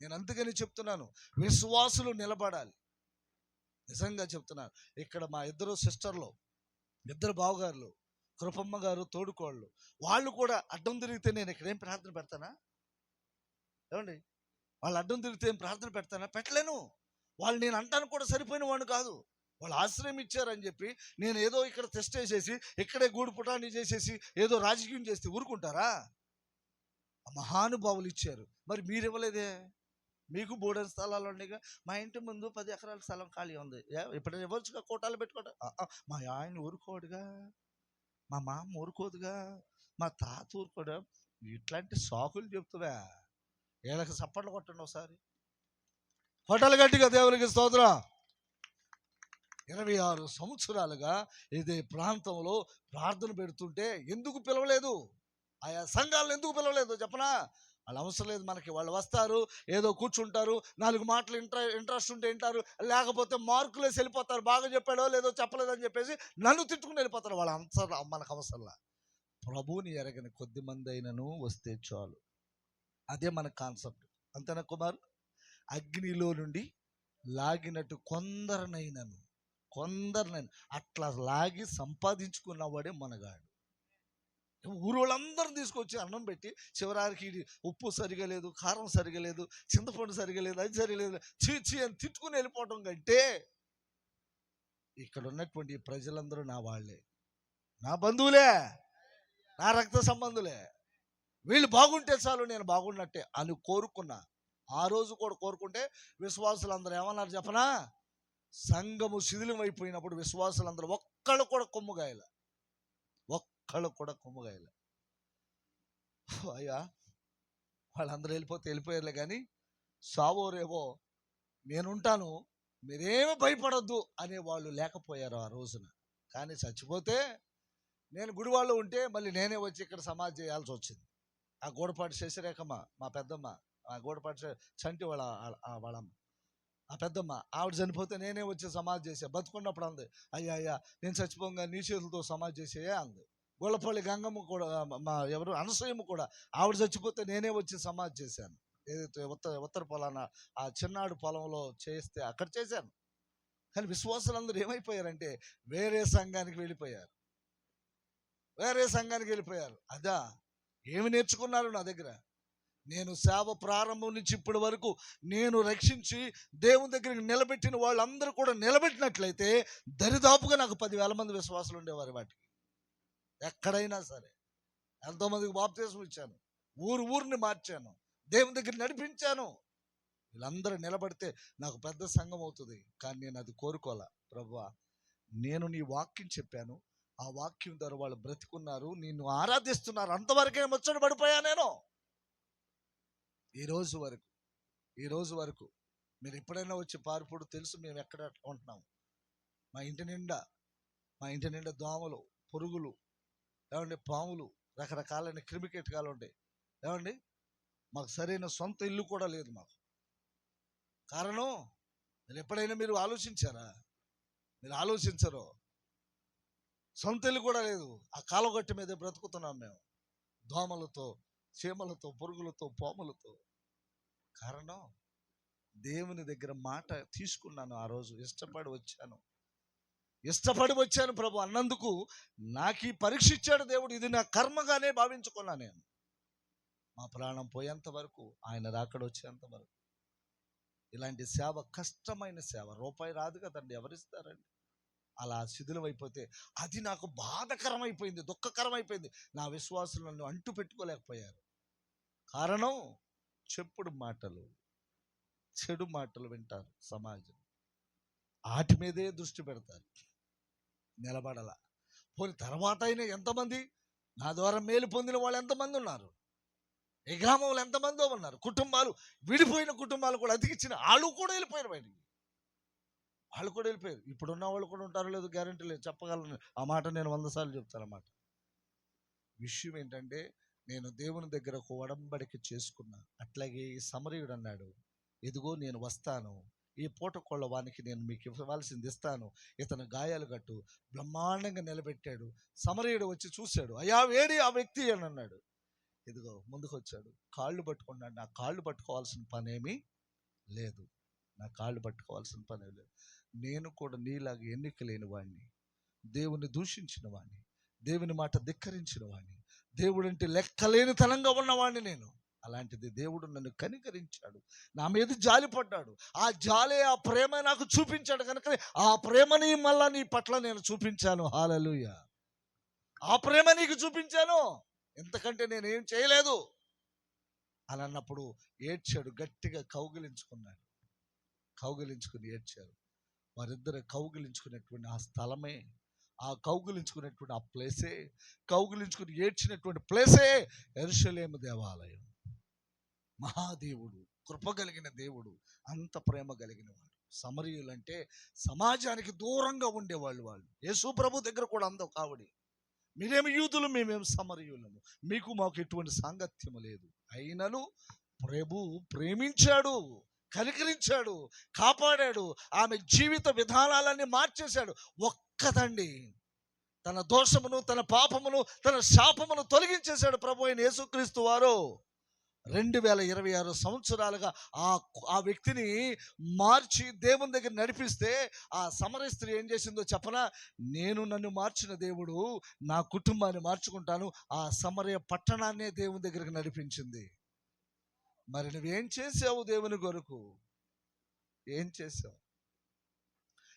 నేను అందుకని చెప్తున్నాను, విశ్వాసులు నిలబడాలి. నిజంగా చెప్తున్నాను. ఇక్కడ మా ఇద్దరు సిస్టర్లు, ఇద్దరు బావగారులు, కృపమ్మ గారు తోడుకోళ్ళు, వాళ్ళు కూడా అడ్డం తిరిగితే నేను ఇక్కడేం ప్రార్థన పెడతానా? ఏమండి, వాళ్ళు అడ్డం తిరిగితే ఏం ప్రార్థన పెడతానా? పెట్టలేను. వాళ్ళు నేను అంటాను కూడా సరిపోయిన వాడిని కాదు. వాళ్ళు ఆశ్రయం ఇచ్చారని చెప్పి నేను ఏదో ఇక్కడ టెస్ట్ వేసేసి ఇక్కడే గూడు పుటాన్ని చేసేసి ఏదో రాజకీయం చేస్తే ఊరుకుంటారా? మహానుభావులు ఇచ్చారు, మరి మీరు ఇవ్వలేదే? మీకు బోర్డర్ స్థలాలు ఉండేగా. మా ఇంటి ముందు 10 ఎకరాల స్థలం ఖాళీ ఉంది, ఎప్పుడైనా ఇవ్వచ్చుగా, కోటాలు పెట్టుకోవడం. మా ఆయన ఊరుకోడుగా, మా మామ ఊరుకోదుగా, మా తాత ఊరుకోడు. ఇట్లాంటి సాకులు చెప్తువా? వీళ్ళకి చప్పట్లు కొట్టండి ఒకసారి, కొట్టాలి గట్టిగా. దేవునికి స్తోత్రం. 26 సంవత్సరాలుగా ఇదే ప్రాంతంలో ప్రార్థన పెడుతుంటే ఎందుకు పిలవలేదు? ఆయా సంఘాలను ఎందుకు పిలవలేదు చెప్పనా? వాళ్ళు అవసరం లేదు మనకి. వాళ్ళు వస్తారు, ఏదో కూర్చుంటారు, 4 మాటలు ఇంట్రెస్ట్ ఉంటే వింటారు, లేకపోతే మార్కులేసి వెళ్ళిపోతారు. బాగా చెప్పాడో లేదో చెప్పలేదని చెప్పేసి నన్ను తిట్టుకుని వెళ్ళిపోతారు. వాళ్ళ అవసరం మనకు అవసరంలా. ప్రభువుని ఎరగని కొద్ది మంది అయినను వస్తే చాలు. అదే మన కాన్సెప్ట్. అంతేనా కుమార్? అగ్నిలో నుండి లాగినట్టు కొందరినైనను అట్లా లాగి సంపాదించుకున్నవాడే మనగాడు. ఊరోళ్ళందరూ తీసుకొచ్చి అన్నం పెట్టి చివరికి ఉప్పు సరిగా లేదు, కారం సరిగా లేదు, చింతపండు సరిగా లేదు, అది సరిగా లేదు, చీ అని తిట్టుకుని వెళ్ళిపోవటం కంటే ఇక్కడ ఉన్నటువంటి ప్రజలందరూ నా వాళ్ళే, నా బంధువులే, నా రక్త సంబంధులే. వీళ్ళు బాగుంటే చాలు, నేను బాగున్నట్టే అని కోరుకున్నా. ఆ రోజు కూడా కోరుకుంటే విశ్వాసులందరూ ఏమన్నారు చెప్పనా? సంఘము శిథిలం అయిపోయినప్పుడు విశ్వాసులందరూ ఒక్కళ్ళు కూడా కొమ్ముగాయల. అయ్యా, వాళ్ళందరూ వెళ్ళిపోయారులే కానీ సావోరేవో నేనుంటాను, మీరేమీ భయపడొద్దు అనే వాళ్ళు లేకపోయారు ఆ రోజున. కానీ చచ్చిపోతే నేను గుడివాళ్ళు ఉంటే మళ్ళీ నేనే వచ్చి ఇక్కడ సమాధి చేయాల్సి వచ్చింది. ఆ గూడపాటి శశిరేఖమ్మ, మా పెద్దమ్మ, ఆ గూడపాటి చంటి వాళ్ళమ్మ, ఆ పెద్దమ్మ, ఆవిడ చనిపోతే నేనే వచ్చి సమాధి చేసా. బతుకున్నప్పుడు అంది, అయ్యా నేను చచ్చిపోగా నీ చేతులతో సమాధి చేసేయా అంది. గొల్లపల్లి గంగమ్మ కూడా, మా ఎవరు అనసూయమ్మ కూడా, ఆవిడ చచ్చిపోతే నేనే వచ్చి సమాధి చేశాను. ఏదైతే ఉత్తర పొలాన ఆ చిన్నాడు పొలంలో చేస్తే అక్కడ చేశాను. కానీ విశ్వాసులందరూ ఏమైపోయారంటే వేరే సంఘానికి వెళ్ళిపోయారు. అదా ఏమి నేర్చుకున్నారు నా దగ్గర? నేను సేవ ప్రారంభం నుంచి ఇప్పటి వరకు నేను రక్షించి దేవుని దగ్గరికి నిలబెట్టిన వాళ్ళందరూ కూడా నిలబెట్టినట్లయితే దరిదాపుగా నాకు 10,000 మంది విశ్వాసులు ఉండేవారు. వాటికి ఎక్కడైనా సరే ఎంతోమందికి బాప్తిస్మం ఇచ్చాను, ఊరిని మార్చాను, దేవుని దగ్గర నడిపించాను. వీళ్ళందరూ నిలబడితే నాకు పెద్ద సంఘం అవుతుంది. కానీ నేను అది కోరుకోవాలా. ప్రభువా, నేను నీ వాక్యం చెప్పాను, ఆ వాక్యం ద్వారా వాళ్ళు బ్రతికున్నారు, నిన్ను ఆరాధిస్తున్నారు, అంతవరకే ముచ్చట పడిపోయా నేను. ఈ రోజు వరకు మీరు ఎప్పుడైనా వచ్చి పార్పుడు తెలుసు మేము ఎక్కడ ఉంటున్నాం. మా ఇంటి నిండా దోమలు, పురుగులు, ఏమండి, పాములు, రకరకాలైన క్రిమికీటకాలు ఉంటాయి. ఏమండి, మాకు సరైన సొంత ఇల్లు కూడా లేదు మాకు. కారణం ఎప్పుడైనా మీరు ఆలోచించారా? మీరు ఆలోచించరు. సొంత ఇల్లు కూడా లేదు. ఆ కాలువగట్టు మీద బ్రతుకుతున్నాం మేము, దోమలతో, చీమలతో, పురుగులతో, పాములతో. కారణం దేవుని దగ్గర మాట తీసుకున్నాను. ఆ రోజు ఇష్టపడి వచ్చాను ప్రభు అన్నందుకు నాకు ఈ పరీక్ష ఇచ్చాడు దేవుడు. ఇది నా కర్మగానే భావించుకున్నా నేను. మా ప్రాణం పోయేంత వరకు, ఆయన రాకడ వచ్చేంత వరకు. ఇలాంటి సేవ కష్టమైన సేవ, రూపాయి రాదు కదండి, ఎవరిస్తారండి? అలా శిథిలమైపోతే అది నాకు బాధకరమైపోయింది, దుఃఖకరమైపోయింది. నా విశ్వాసులు నన్ను అంటు పెట్టుకోలేకపోయారు. కారణం చెప్పుడు మాటలు, చెడు మాటలు వింటారు సమాజం, వాటి మీదే దృష్టి పెడతారు. నిలబడాల. పోనీ తర్వాత అయినా ఎంతమంది నా ద్వారా మేలు పొందిన వాళ్ళు ఎంతమంది ఉన్నారు? ఈ గ్రామంలో ఎంతమందో ఉన్నారు. కుటుంబాలు, విడిపోయిన కుటుంబాలు కూడా అతికిచ్చిన వాళ్ళు కూడా వెళ్ళిపోయారు బయటికి. వాళ్ళు కూడా వెళ్ళిపోయారు. ఇప్పుడున్న వాళ్ళు కూడా ఉంటారో లేదో గ్యారెంటీ లేదు, చెప్పగలను. ఆ మాట నేను 100 సార్లు చెప్తాను. అన్నమాట విషయం ఏంటంటే, నేను దేవుని దగ్గర ఒక ఒడంబడిక చేసుకున్నా. అట్లాగే ఈ సమరయుడు అన్నాడు, ఇదిగో నేను వస్తాను, ఈ పూట కోళ్ళ వానికి నేను మీకు ఇవ్వాల్సింది ఇస్తాను, ఇతను గాయాలు కట్టు. బ్రహ్మాండంగా నిలబెట్టాడు. సమరయుడు వచ్చి చూశాడు. అయ్యా వేడి ఆ వ్యక్తి అని అన్నాడు. ఇదిగో ముందుకు వచ్చాడు, కాళ్ళు పట్టుకున్నాడు. నా కాళ్ళు పట్టుకోవాల్సిన పనేమీ లేదు, నా కాళ్ళు పట్టుకోవాల్సిన పనే లేదు. నేను కూడా నీలాగా ఎన్నిక లేని వాడిని, దేవుని దూషించిన వాడిని, దేవుని మాట ధిక్కరించిన వాడిని, దేవుడంటే లెక్కలేనితనంగా ఉన్నవాడిని నేను. అలాంటిది దేవుడు నన్ను కనికరించాడు, నా మీద జాలిపడ్డాడు. ఆ జాలే, ఆ ప్రేమ నాకు చూపించాడు కనుక ఆ ప్రేమని మళ్ళా నీ పట్ల నేను చూపించాను. హల్లెలూయా. ఆ ప్రేమ నీకు చూపించాను, ఎంతకంటే నేనేం చేయలేదు అని అన్నప్పుడు ఏడ్చాడు. గట్టిగా కౌగిలించుకున్నాడు, కౌగిలించుకుని ఏడ్చారు. వారిద్దరు కౌగిలించుకునేటువంటి ఆ స్థలమే, ఆ కౌగిలించుకునేటువంటి ఆ ప్లేసే, కౌగిలించుకుని ఏడ్చినటువంటి ప్లేసే యెరూషలేము దేవాలయం. మహాదేవుడు, కృప కలిగిన దేవుడు, అంత ప్రేమ కలిగిన వాడు. సమరయులంటే సమాజానికి దూరంగా ఉండేవాళ్ళు. వాళ్ళు యేసు ప్రభు దగ్గర కూడా అందం కావడి. మీరేమి యూదులు, మేమేమి సమరయులము, మీకు మాకు ఎటువంటి సాంగత్యము లేదు. అయినను ప్రభు ప్రేమించాడు, కనికరించాడు, కాపాడాడు. ఆమె జీవిత విధానాలన్నీ మార్చేశాడు. ఒక్కదండి తన దోషమును, తన పాపమును, తన శాపమును తొలగించేశాడు ప్రభు అయిన యేసుక్రీస్తు వారు. 2026 సంవత్సరాలుగా ఆ వ్యక్తిని మార్చి దేవుని దగ్గర నడిపిస్తే, ఆ సమరయ స్త్రీ ఏం చేసిందో చెప్పనా? నన్ను మార్చిన దేవుడు నా కుటుంబాన్ని మార్చుకుంటాను. ఆ సమరయ పట్టణాన్నే దేవుని దగ్గరికి నడిపించింది. మరి నువ్వేం చేసావు దేవుని కొరకు? ఏం చేసావు?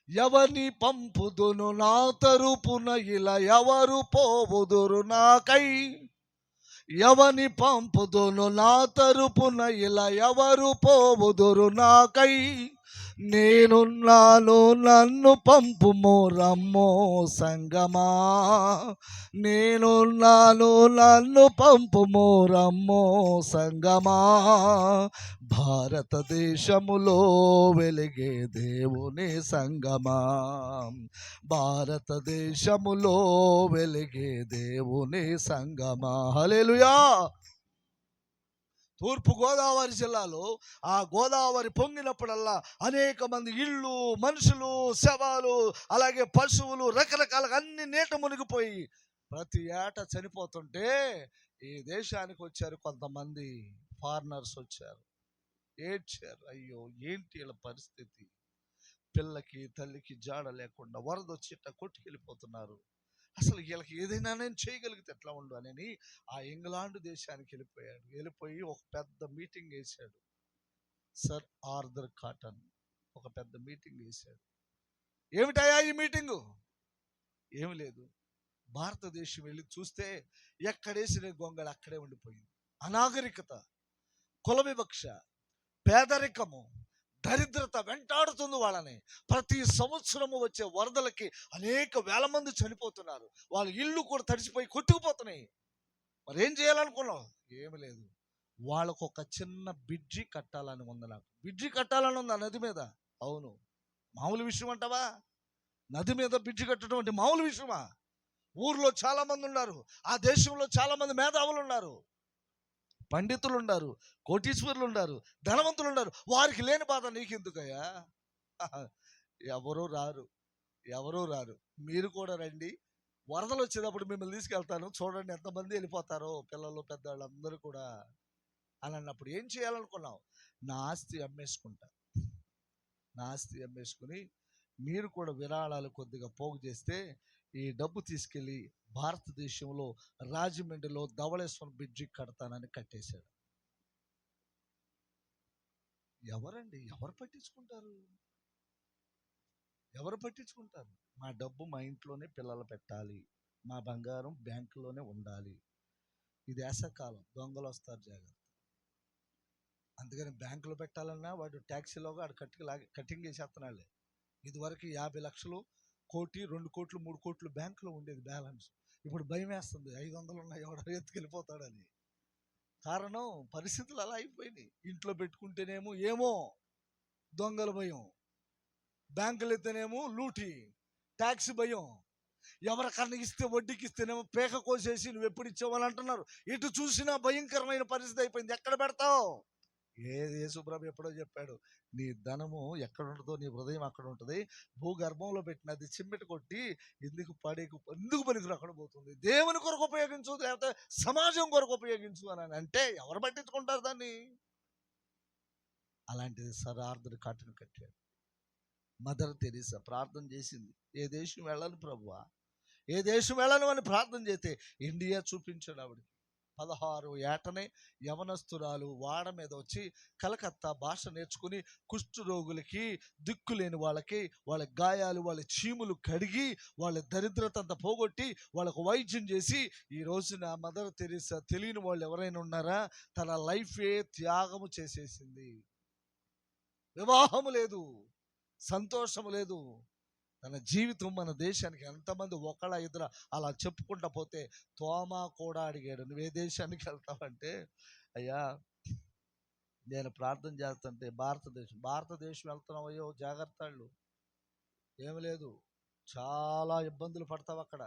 ఎవరిని పంపుదును నా తరపున, ఇలా ఎవరు పోవుదురు నాకై? ఎవని పంపుదును నా తరపున, ఇలా ఎవరు పోవుదురు నాకై? నేనున్నాను, నన్ను పంపుము రమ్మో సంగమా. నేనున్నాను, నన్ను పంపుము రమ్మో సంగమా. భారతదేశములో వెలిగే దేవుని సంగమా, భారతదేశములో వెలిగే దేవుని సంగమా. హల్లెలూయా. తూర్పు గోదావరి జిల్లాలో ఆ గోదావరి పొంగినప్పుడల్లా అనేక మంది ఇళ్ళు, మనుషులు, శవాలు, అలాగే పశువులు, రకరకాలుగా అన్ని నీట మునిగిపోయి ప్రతి ఏటా చనిపోతుంటే ఈ దేశానికి వచ్చారు కొంతమంది ఫారినర్స్, వచ్చారు, ఏడ్చారు. అయ్యో ఏంటి వీళ్ళ పరిస్థితి, పిల్లకి తల్లికి జాడ లేకుండా వరద వచ్చి కొట్టుకెళ్ళిపోతున్నారు, అసలు వీళ్ళకి ఏదైనా నేను చేయగలిగితే ఎట్లా ఉండు అని ఆ ఇంగ్లాండ్ దేశానికి వెళ్ళిపోయాడు. వెళ్ళిపోయి ఒక పెద్ద మీటింగ్ వేశాడు. సర్ ఆర్థర్ కాటన్ ఒక పెద్ద మీటింగ్ వేశాడు. ఏమిటయా ఈ మీటింగు? ఏమి లేదు, భారతదేశం వెళ్ళి చూస్తే ఎక్కడేసిన గొంగళి అక్కడే ఉండిపోయింది. అనాగరికత, కుల వివక్ష, పేదరికము, దరిద్రత వెంటాడుతుంది వాళ్ళని. ప్రతి సంవత్సరము వచ్చే వరదలకి అనేక వేల మంది చనిపోతున్నారు. వాళ్ళ ఇళ్ళు కూడా తడిసిపోయి కొట్టుకుపోతున్నాయి. మరి ఏం చేయాలనుకున్నావు? ఏమి లేదు, వాళ్ళకు ఒక చిన్న బ్రిడ్జి కట్టాలని ఉంది. నాకు బ్రిడ్జి కట్టాలని ఉంది ఆ నది మీద. అవును, మామూలు విషయం అంటావా? నది మీద బ్రిడ్జి కట్టడం అంటే మామూలు విషయమా? ఊర్లో చాలా మంది ఉన్నారు, ఆ దేశంలో చాలా మంది మేధావులు ఉన్నారు. పండితులు ఉన్నారు, కోటీశ్వరులు ఉన్నారు, ధనవంతులు ఉన్నారు. వారికి లేని బాధ నీకెందుకయ్యా? ఎవరూ రారు, ఎవరూ రారు. మీరు కూడా రండి, వరదలు వచ్చేటప్పుడు మిమ్మల్ని తీసుకెళ్తాను, చూడండి ఎంతమంది వెళ్ళిపోతారో, పిల్లలు పెద్దవాళ్ళు అందరూ కూడా అని అన్నప్పుడు ఏం చేయాలనుకున్నావు? నా ఆస్తి అమ్మేసుకుంటా, నా ఆస్తి అమ్మేసుకుని మీరు కూడా విరాళాలు కొద్దిగా పోగు చేస్తే ఈ డబ్బు తీసుకెళ్ళి భారతదేశంలో రాజమండ్రిలో ధవళేశ్వరం బ్రిడ్జి కడతానని కట్టేశాడు. ఎవరండి, ఎవరు పట్టించుకుంటారు? ఎవరు పట్టించుకుంటారు? మా డబ్బు మా ఇంట్లోనే పిల్లలు పెట్టాలి, మా బంగారం బ్యాంకులోనే ఉండాలి. ఇది వేసవకాలం, దొంగలు వస్తారు, జాగ్రత్త. అందుకని బ్యాంకులో పెట్టాలన్నా వాడు ట్యాక్సీలోగా ఆడు కటింగ్ వేసేస్తున్నాడు. ఇదివరకు 50 లక్షలు, కోటి, 2 కోట్లు, 3 కోట్లు బ్యాంకులో ఉండేది బ్యాలెన్స్. ఇప్పుడు భయం వేస్తుంది, 500 ఉన్నాయి ఎవడో ఎత్తుకెళ్ళిపోతాడని. కారణం పరిస్థితులు అలా అయిపోయినాయి. ఇంట్లో పెట్టుకుంటేనేమో ఏమో దొంగల భయం, బ్యాంకులు ఎత్తేనేమో లూటి, ట్యాక్స్ భయం, ఎవరికన్నా ఇస్తే వడ్డీకి ఇస్తేనేమో పేక కోసేసి నువ్వు ఎప్పుడు ఇచ్చావని అంటున్నారు. ఇటు చూసినా భయంకరమైన పరిస్థితి అయిపోయింది. ఎక్కడ పెడతావు? యేసుప్రభు ఎప్పుడో చెప్పాడు, నీ ధనము ఎక్కడ ఉంటుందో నీ హృదయం అక్కడ ఉంటుంది. భూగర్భంలో పెట్టినది చిమ్మెట కొట్టి ఎందుకు పనికి అక్కడ పోతుంది. దేవుని కొరకు ఉపయోగించు, లేకపోతే సమాజం కొరకు ఉపయోగించు అని అంటే ఎవరు పట్టించుకుంటారు దాన్ని? అలాంటిది సర్ ఆర్థర్ కాటన్ కట్టాడు. మదర్ తెరీసా ప్రార్థన చేసింది, ఏ దేశం వెళ్ళను ప్రభువా, ఏ దేశం వెళ్ళను అని ప్రార్థన చేస్తే ఇండియా చూపించాడు ఆవిడకి. 16 ఏటనే యవనస్తురాలు వాడ మీద వచ్చి కలకత్తా భాష నేర్చుకుని కుష్టు రోగులకి, దిక్కులేని వాళ్ళకి, వాళ్ళ గాయాలు, వాళ్ళ చీములు కడిగి, వాళ్ళ దరిద్రత అంతా పోగొట్టి వాళ్ళకు వైద్యం చేసి, ఈ రోజున మదర్ తెరీసా తెలియని వాళ్ళు ఎవరైనా ఉన్నారా? తన లైఫే త్యాగము చేసేసింది. వివాహము లేదు, సంతోషము లేదు. తన జీవితం మన దేశానికి ఎంతమంది ఒకళ్ళ ఇద్దరు అలా చెప్పుకుంటా పోతే, తోమా కూడా అడిగాడు, నువ్వే దేశానికి వెళ్తావంటే, అయ్యా నేను ప్రార్థన చేస్తుంటే భారతదేశం వెళ్తున్నావు, అయ్యో జాగ్రత్తలు, ఏమి లేదు, చాలా ఇబ్బందులు పడతావు అక్కడ.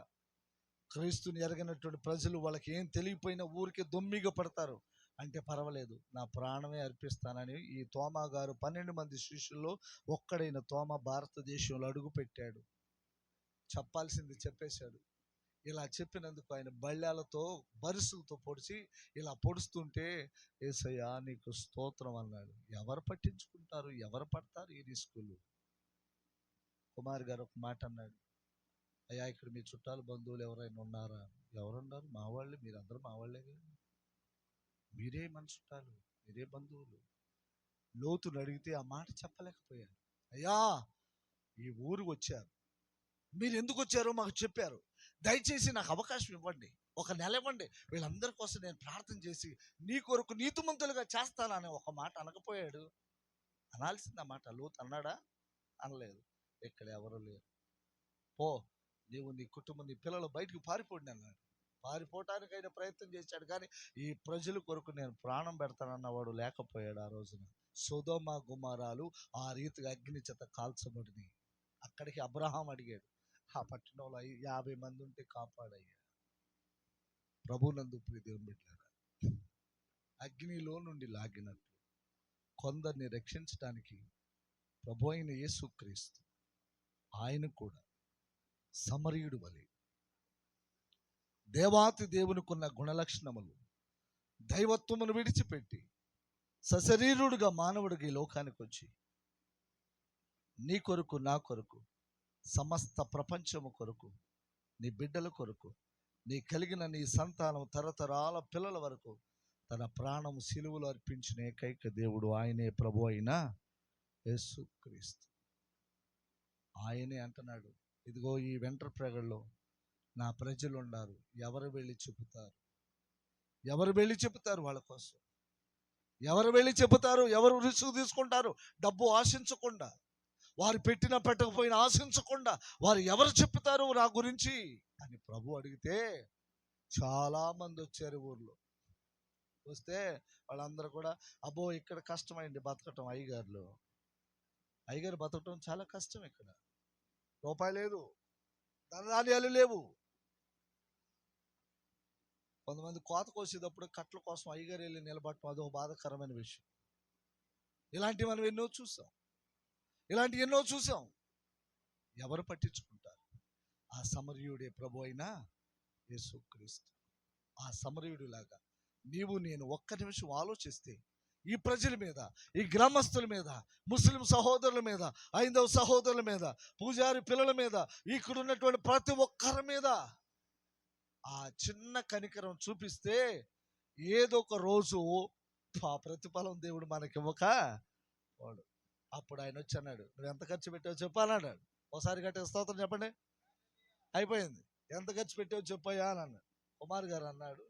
క్రీస్తుని ఎరగినటువంటి ప్రజలు, వాళ్ళకి ఏం తెలియపోయినా ఊరికే దొమ్మిగా పడతారు. అంటే పర్వాలేదు, నా ప్రాణమే అర్పిస్తానని ఈ తోమా గారు 12 మంది శిష్యుల్లో ఒక్కడైన తోమా భారతదేశంలో అడుగు పెట్టాడు. చెప్పాల్సింది చెప్పేశాడు. ఇలా చెప్పినందుకు ఆయన బళ్ళాలతో బరుసులతో పొడిచి ఇలా పొడుస్తుంటే, యేసయ్యా నీకు స్తోత్రం అన్నాడు. ఎవరు పట్టించుకుంటారు? ఎవరు పడతారు ఈ రిస్కులు? కుమార్ గారు ఒక మాట అన్నాడు, అయ్యా ఇక్కడ మీ చుట్టాలు బంధువులు ఎవరైనా ఉన్నారా? ఎవరున్నారు? మా వాళ్ళే, మీరందరూ మా వాళ్ళే కదా, మీరే మన చుట్టాలు, మీరే బంధువులు. లోతును అడిగితే ఆ మాట చెప్పలేకపోయాను. అయ్యా ఈ ఊరు వచ్చారు, మీరు ఎందుకు వచ్చారో మాకు చెప్పారు, దయచేసి నాకు అవకాశం ఇవ్వండి, ఒక నెల ఇవ్వండి, వీళ్ళందరి కోసం నేను ప్రార్థన చేసి నీ కొరకు నీతిమంతులుగా చేస్తానని ఒక మాట అనకపోయాడు. అనాల్సింది ఆ మాట లోతు అన్నాడా? అనలేదు. ఇక్కడ ఎవరు లేరు, పో నీవు, నీ కుటుంబం, నీ పిల్లలు బయటకు పారిపోండి అన్నాడు. పారిపోవటానికైనా ప్రయత్నం చేశాడు, కానీ ఈ ప్రజల కొరకు నేను ప్రాణం పెడతానన్నవాడు లేకపోయాడు. ఆ రోజున సొదొమ గొమొరాలు ఆ రీతిగా అగ్ని చేత కాల్చబడింది. అక్కడికి అబ్రహాం అడిగాడు, ఆ పట్టణంలో 50 మంది ఉంటే కాపాడయ్యా. ప్రభునందు ప్రియ దేవుని బిడ్డలారా, అగ్నిలో నుండి లాగినట్లు కొందరిని రక్షించడానికి ప్రభు అయిన యేసుక్రీస్తు ఆయన కూడా సమరయుడు వలె దేవాతి దేవునికున్న గుణలక్షణములు, దైవత్వమును విడిచిపెట్టి సశరీరుడుగా మానవుడికి ఈ లోకానికి వచ్చి నీ కొరకు, నా కొరకు, సమస్త ప్రపంచము కొరకు, నీ బిడ్డల కొరకు, నీ కలిగిన నీ సంతానం తరతరాల పిల్లల వరకు తన ప్రాణము సిలువలో అర్పించిన ఏకైక దేవుడు ఆయనే ప్రభు అయిన యేసుక్రీస్తు. ఆయనే అంటున్నాడు, ఇదిగో ఈ వెంట్రప్రగల్లో నా ప్రజలు ఉన్నారు, ఎవరు వెళ్ళి చెబుతారు? ఎవరు వెళ్ళి చెబుతారు వాళ్ళ కోసం? ఎవరు వెళ్ళి చెబుతారు? ఎవరు రిస్క్ తీసుకుంటారు? డబ్బు ఆశించకుండా, వారు పెట్టకపోయినా ఆశించకుండా వారు ఎవరు చెప్తారు నా గురించి అని ప్రభు అడిగితే చాలా మంది వచ్చారు. ఊర్లో వస్తే వాళ్ళందరూ కూడా, అబ్బో ఇక్కడ కష్టమైంది బతకటం, అయ్యగారు బతకటం చాలా కష్టం, ఇక్కడ రూపాయి లేదు, ధనధాన్యాలు లేవు. కొంతమంది కోత కోసేటప్పుడు కట్ల కోసం అయ్యగారు వెళ్ళి నిలబడటం అదొక బాధాకరమైన విషయం. ఇలాంటివి మనం ఎన్నో చూసాం. ఎవరు పట్టించుకుంటారు? ఆ సమరయుడే ప్రభు అయిన యేసుక్రీస్తు. ఆ సమరయుడిలాగా నీవు నేను ఒక్క నిమిషం ఆలోచిస్తే ఈ ప్రజల మీద, ఈ గ్రామస్తుల మీద, ముస్లిం సహోదరుల మీద, ఐదవ సహోదరుల మీద, పూజారి పిల్లల మీద, ఇక్కడ ఉన్నటువంటి ప్రతి ఒక్కరి మీద ఆ చిన్న కనికరం చూపిస్తే ఏదో ఒక రోజు ఆ ప్రతిఫలం దేవుడు మనకివ్వక వాడు. అప్పుడు ఆయన వచ్చి అన్నాడు, నువ్వు ఎంత ఖర్చు పెట్టావో చెప్పాలన్నాడు. ఒకసారి గట్టిగా స్తోత్రం చెప్పండి. అయిపోయింది. ఎంత ఖర్చు పెట్టావో చెప్పయ్యా అని అన్నాడు. కుమార్ గారు అన్నాడు,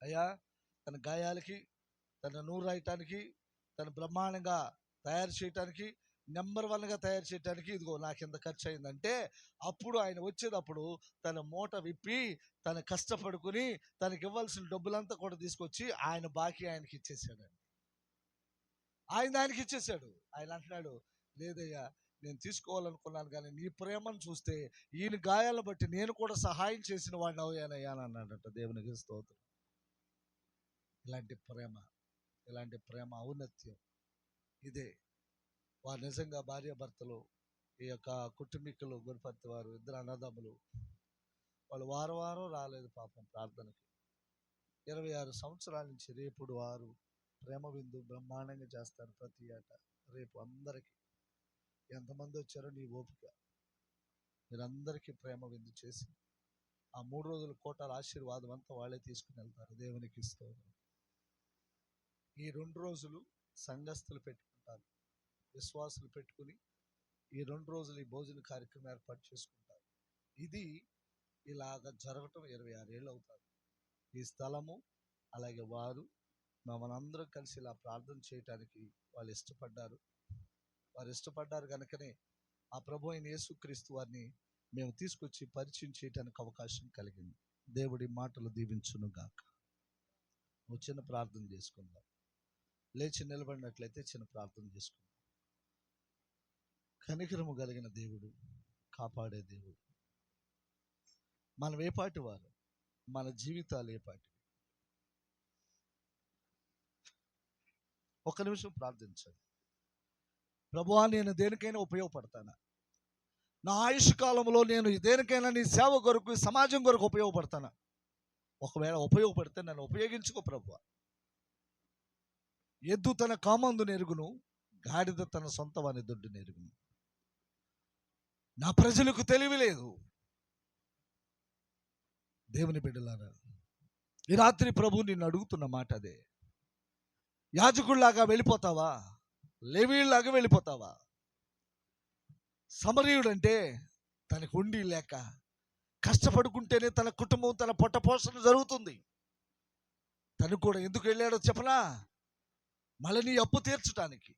అయ్యా తన గాయాలకి, తన నూరు రాయటానికి, తను బ్రహ్మాండంగా తయారు చేయటానికి, నెంబర్ 1గా తయారు చేయటానికి ఇదిగో నాకు ఎంత ఖర్చు అయిందంటే, అప్పుడు ఆయన వచ్చేటప్పుడు తన మూట విప్పి తను కష్టపడుకుని తనకి ఇవ్వాల్సిన డబ్బులంతా కూడా తీసుకొచ్చి ఆయన బాకీ ఆయనకి ఇచ్చేసాడు. ఆయనకి ఇచ్చేసాడు. ఆయన అంటున్నాడు, లేదయ్యా నేను తీసుకోవాలనుకున్నాను, కానీ నీ ప్రేమను చూస్తే ఈయన గాయాలను బట్టి నేను కూడా సహాయం చేసిన వాడిని అయ్యానయ్యా అని అన్నాడట. దేవునికి స్తోత్రం. ఇలాంటి ప్రేమ ఔన్నత్యం ఇదే. వారు నిజంగా భార్యాభర్తలు, ఈ యొక్క కుటుంబీకులు, గురుపతి వారు, ఇద్దరు అన్నదమ్ములు, వాళ్ళు వారం రాలేదు పాపం ప్రార్థనకి. 26 సంవత్సరాల నుంచి రేపుడు వారు ప్రేమ విందు బ్రహ్మాండంగా చేస్తారు ప్రతి ఏటా. రేపు అందరికీ ఎంతమంది వచ్చారో నీ ఓపిక, మీరందరికీ ప్రేమ విందు చేసి ఆ 3 రోజుల కోటాల ఆశీర్వాదం అంతా వాళ్ళే తీసుకుని వెళ్తారు. దేవునికి స్తోత్రం. ఈ 2 రోజులు సంఘస్థులు పెట్టుకుంటారు, విశ్వాసులు పెట్టుకుని ఈ 2 రోజులు ఈ భోజన కార్యక్రమం ఏర్పాటు చేసుకుంటారు. ఇది ఇలాగ జరగటం 26 ఏళ్ళు అవుతారు. ఈ స్థలము అలాగే వారు మనందరం కలిసి ఇలా ప్రార్థన చేయటానికి వాళ్ళు ఇష్టపడ్డారు. వారు ఇష్టపడ్డారు కనుకనే ఆ ప్రభు అయిన యేసుక్రీస్తు వారిని మేము తీసుకొచ్చి పరిచయం చేయడానికి అవకాశం కలిగింది. దేవుడి మాటలు దీవించును గాక. ఒక చిన్న ప్రార్థన చేసుకుందాం. లేచి నిలబడినట్లయితే చిన్న ప్రార్థన చేసుకుందాం. కనికరము కలిగిన దేవుడు, కాపాడే దేవుడు, మనం ఏ పాటి వారు, మన జీవితాలు ఏ పాటి. ఒక నిమిషం ప్రార్థించండి. ప్రభువా, నేను దేనికైనా ఉపయోగపడతానా? నా ఆయుష్ కాలంలో నేను దేనికైనా నీ సేవ కొరకు, సమాజం కొరకు ఉపయోగపడతానా? ఒకవేళ ఉపయోగపడితే నన్ను ఉపయోగించుకో ప్రభువా. ఎద్దు తన కామందు నెరుగును, గాడిద తన సొంత వాని దొడ్డు నెరుగును. నా ప్రజలకు తెలివి లేదు. దేవుని బిడ్డలారా, ఈ రాత్రి ప్రభు నిన్ను అడుగుతున్న మాట అదే. యాజకుల్లాగా వెళ్ళిపోతావా? లేవీయుల్లాగా వెళ్ళిపోతావా? సమరయుడంటే తనకు ఉండి లేక కష్టపడుకుంటేనే తన కుటుంబం, తన పొట్ట పోషణ జరుగుతుంది. తను కూడా ఎందుకు వెళ్ళాడో చెప్పనా? మళ్ళీ నీ అప్పు తీర్చడానికి.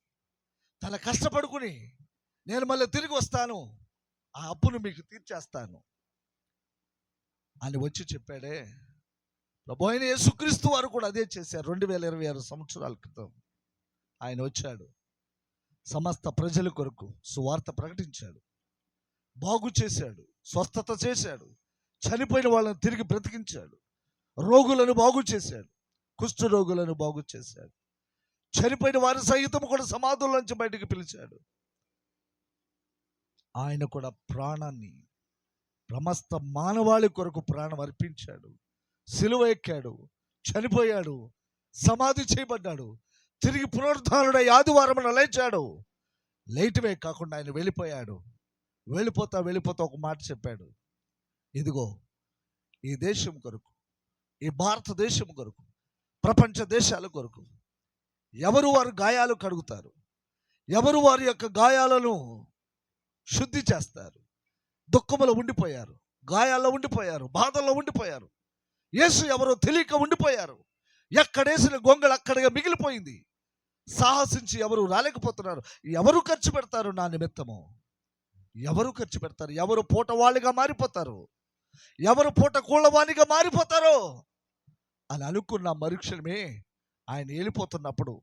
తన కష్టపడుకుని నేను మళ్ళీ తిరిగి వస్తాను, ఆ అప్పును మీకు తీర్చేస్తాను అని వచ్చి చెప్పాడే. ప్రభు అయిన యేసుక్రీస్తు వారు కూడా అదే చేశారు. 2026 సంవత్సరాల క్రితం ఆయన వచ్చాడు, సమస్త ప్రజల కొరకు సువార్త ప్రకటించాడు, బాగు చేశాడు, స్వస్థత చేశాడు, చనిపోయిన వాళ్ళని తిరిగి బ్రతికించాడు, రోగులను బాగు చేశాడు, కుష్ఠ రోగులను బాగు చేశాడు, చనిపోయిన వారి సహితం కూడా సమాధుల నుంచి బయటకు పిలిచాడు. ఆయన కూడా ప్రాణాన్ని సమస్త మానవాళి కొరకు ప్రాణం అర్పించాడు, సిలువ ఎక్కాడు, చనిపోయాడు, సమాధి చేయబడ్డాడు, తిరిగి పునరుద్ధానుడై ఆదివారమున లేచాడు. లేటమే కాకుండా ఆయన వెళ్ళిపోయాడు. వెళ్ళిపోతా ఒక మాట చెప్పాడు, ఇదిగో ఈ దేశం కొరకు, ఈ భారతదేశం కొరకు, ప్రపంచ దేశాల కొరకు ఎవరు వారి గాయాలు కడుగుతారు, ఎవరు వారి యొక్క గాయాలను శుద్ధి చేస్తారు. దుఃఖములో ఉండిపోయారు, గాయాల్లో ఉండిపోయారు, బాధల్లో ఉండిపోయారు. యేసు ఎవరో తెలియక ఉండిపోయారు. ఎక్కడేసిన గొంగళి అక్కడిగా మిగిలిపోయింది. సాహసించి ఎవరు రాలేకపోతున్నారు. ఎవరు ఖర్చు పెడతారు నా నిమిత్తము? ఎవరు ఖర్చు పెడతారు? ఎవరు పూటవాళ్ళిగా మారిపోతారు? ఎవరు పూట కూళ్ళవాణిగా మారిపోతారో అని అనుకున్న మరుక్షణమే ఆయన వెళ్ళిపోతున్నప్పుడు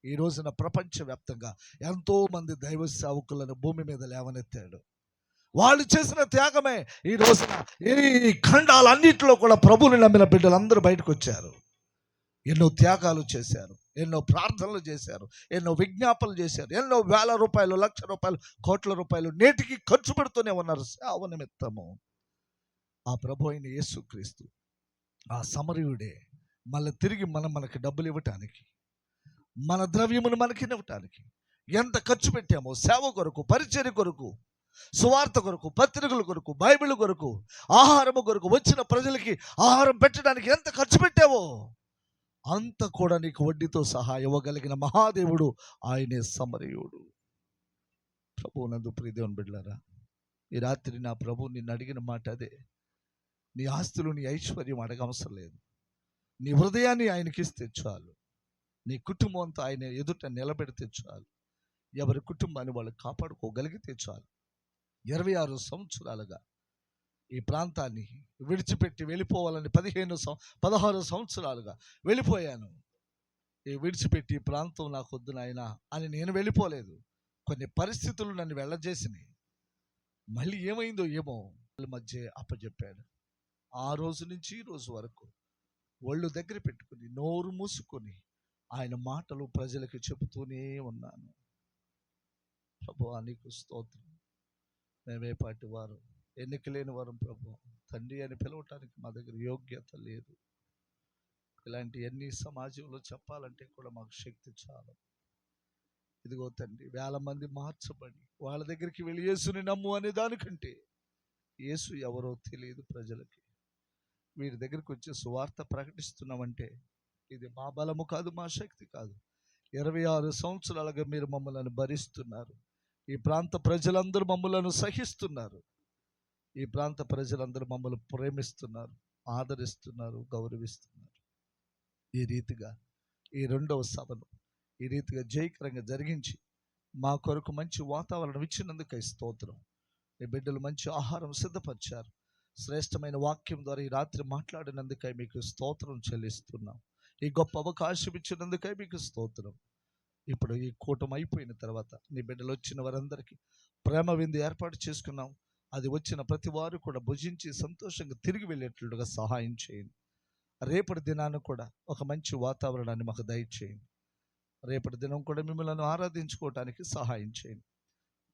ఈ రోజున ప్రపంచవ్యాప్తంగా ఎంతోమంది దైవ సేవకులను భూమి మీద లేవనెత్తాడు. వాళ్ళు చేసిన త్యాగమే ఈ రోజున ఈ ఖండాలన్నింటిలో కూడా ప్రభువుని నమ్మిన బిడ్డలందరూ బయటకు వచ్చారు. ఎన్నో త్యాగాలు చేశారు, ఎన్నో ప్రార్థనలు చేశారు, ఎన్నో విజ్ఞాపనలు చేశారు, ఎన్నో వేల రూపాయలు, లక్ష రూపాయలు, కోట్ల రూపాయలు నేటికి ఖర్చు పెడుతూనే ఉన్నారు సేవ నిమిత్తము. ఆ ప్రభు అయిన యేసుక్రీస్తు ఆ సమరయుడే మళ్ళీ తిరిగి మనకి డబ్బులు ఇవ్వటానికి, మన ద్రవ్యమును మనకి ఇవ్వటానికి ఎంత ఖర్చు పెట్టామో, సేవ కొరకు, పరిచర్య కొరకు, సువార్త కొరకు, పత్రికల కొరకు, బైబిల్ కొరకు, ఆహారము కొరకు, వచ్చిన ప్రజలకి ఆహారం పెట్టడానికి ఎంత ఖర్చు పెట్టావో అంత కూడా నీకు వడ్డీతో సహా ఇవ్వగలిగిన మహాదేవుడు ఆయనే సమరయుడు. ప్రభువునందు ప్రియ దేవుని బిడ్డలారా, ఈ రాత్రి నా ప్రభు నిన్ను అడిగిన మాట అదే. నీ ఆస్తులు, నీ ఐశ్వర్యం అడగవసరం లేదు. నీ హృదయాన్ని ఆయనకి ఇస్తే చాలు. నీ కుటుంబంతో ఆయన ఎదుట నిలబెడితే చాలు. ఎవరి కుటుంబాన్ని వాళ్ళు కాపాడుకోగలిగితే చాలు. 26 సంవత్సరాలుగా ఈ ప్రాంతాన్ని విడిచిపెట్టి వెళ్ళిపోవాలని 16 సంవత్సరాలుగా వెళ్ళిపోయాను. ఈ విడిచిపెట్టి ఈ ప్రాంతం నాకు వద్దు నాయనా అని నేను వెళ్ళిపోలేదు. కొన్ని పరిస్థితులు నన్ను వెళ్ళజేసినాయి. మళ్ళీ ఏమైందో ఏమో వాళ్ళ మధ్య అప్పచెప్పాడు. ఆ రోజు నుంచి ఈ రోజు వరకు ఒళ్ళు దగ్గర పెట్టుకుని, నోరు మూసుకొని ఆయన మాటలు ప్రజలకు చెబుతూనే ఉన్నాను. ప్రభువా నీకు స్తోత్రం. మేమే పాటి వారు, ఎన్నిక లేని వారం ప్రభు, తండ్రి అని పిలవటానికి మా దగ్గర యోగ్యత లేదు. ఇలాంటి ఎన్ని సమాజంలో చెప్పాలంటే కూడా మాకు శక్తి చాలు. ఇదిగో తండ్రి, 1000 మంది మార్చబడి వాళ్ళ దగ్గరికి వెళ్ళి యేసుని నమ్ము అనే దానికంటే యేసు ఎవరో తెలియదు ప్రజలకి. వీరి దగ్గరికి వచ్చి సువార్త ప్రకటిస్తున్నామంటే ఇది మా బలము కాదు, మా శక్తి కాదు. 26 సంవత్సరాలుగా మీరు మమ్మల్ని భరిస్తున్నారు. ఈ ప్రాంత ప్రజలందరూ మమ్మల్ని సహిస్తున్నారు. ఈ ప్రాంత ప్రజలందరూ మమ్మల్ని ప్రేమిస్తున్నారు, ఆదరిస్తున్నారు, గౌరవిస్తున్నారు. ఈ రీతిగా ఈ 2వ సభను ఈ రీతిగా జయకరంగా జరిగించి మా కొరకు మంచి వాతావరణం ఇచ్చినందుకై స్తోత్రం. ఈ బిడ్డలు మంచి ఆహారం సిద్ధపరిచారు. శ్రేష్టమైన వాక్యం ద్వారా ఈ రాత్రి మాట్లాడినందుకై మీకు స్తోత్రం చెల్లిస్తున్నాం. ఈ గొప్ప అవకాశం ఇచ్చినందుకై మీకు స్తోత్రం. ఇప్పుడు ఈ కూటమి అయిపోయిన తర్వాత నీ బిడ్డలు వచ్చిన వారందరికీ ప్రేమ విందు ఏర్పాటు చేసుకున్నాం. అది వచ్చిన ప్రతి వారు కూడా భుజించి సంతోషంగా తిరిగి వెళ్ళేట్లుగా సహాయం చేయండి. రేపటి దినాన్ని కూడా ఒక మంచి వాతావరణాన్ని మాకు దయచేయండి. రేపటి దినం కూడా మిమ్మల్ని ఆరాధించుకోవటానికి సహాయం చేయండి.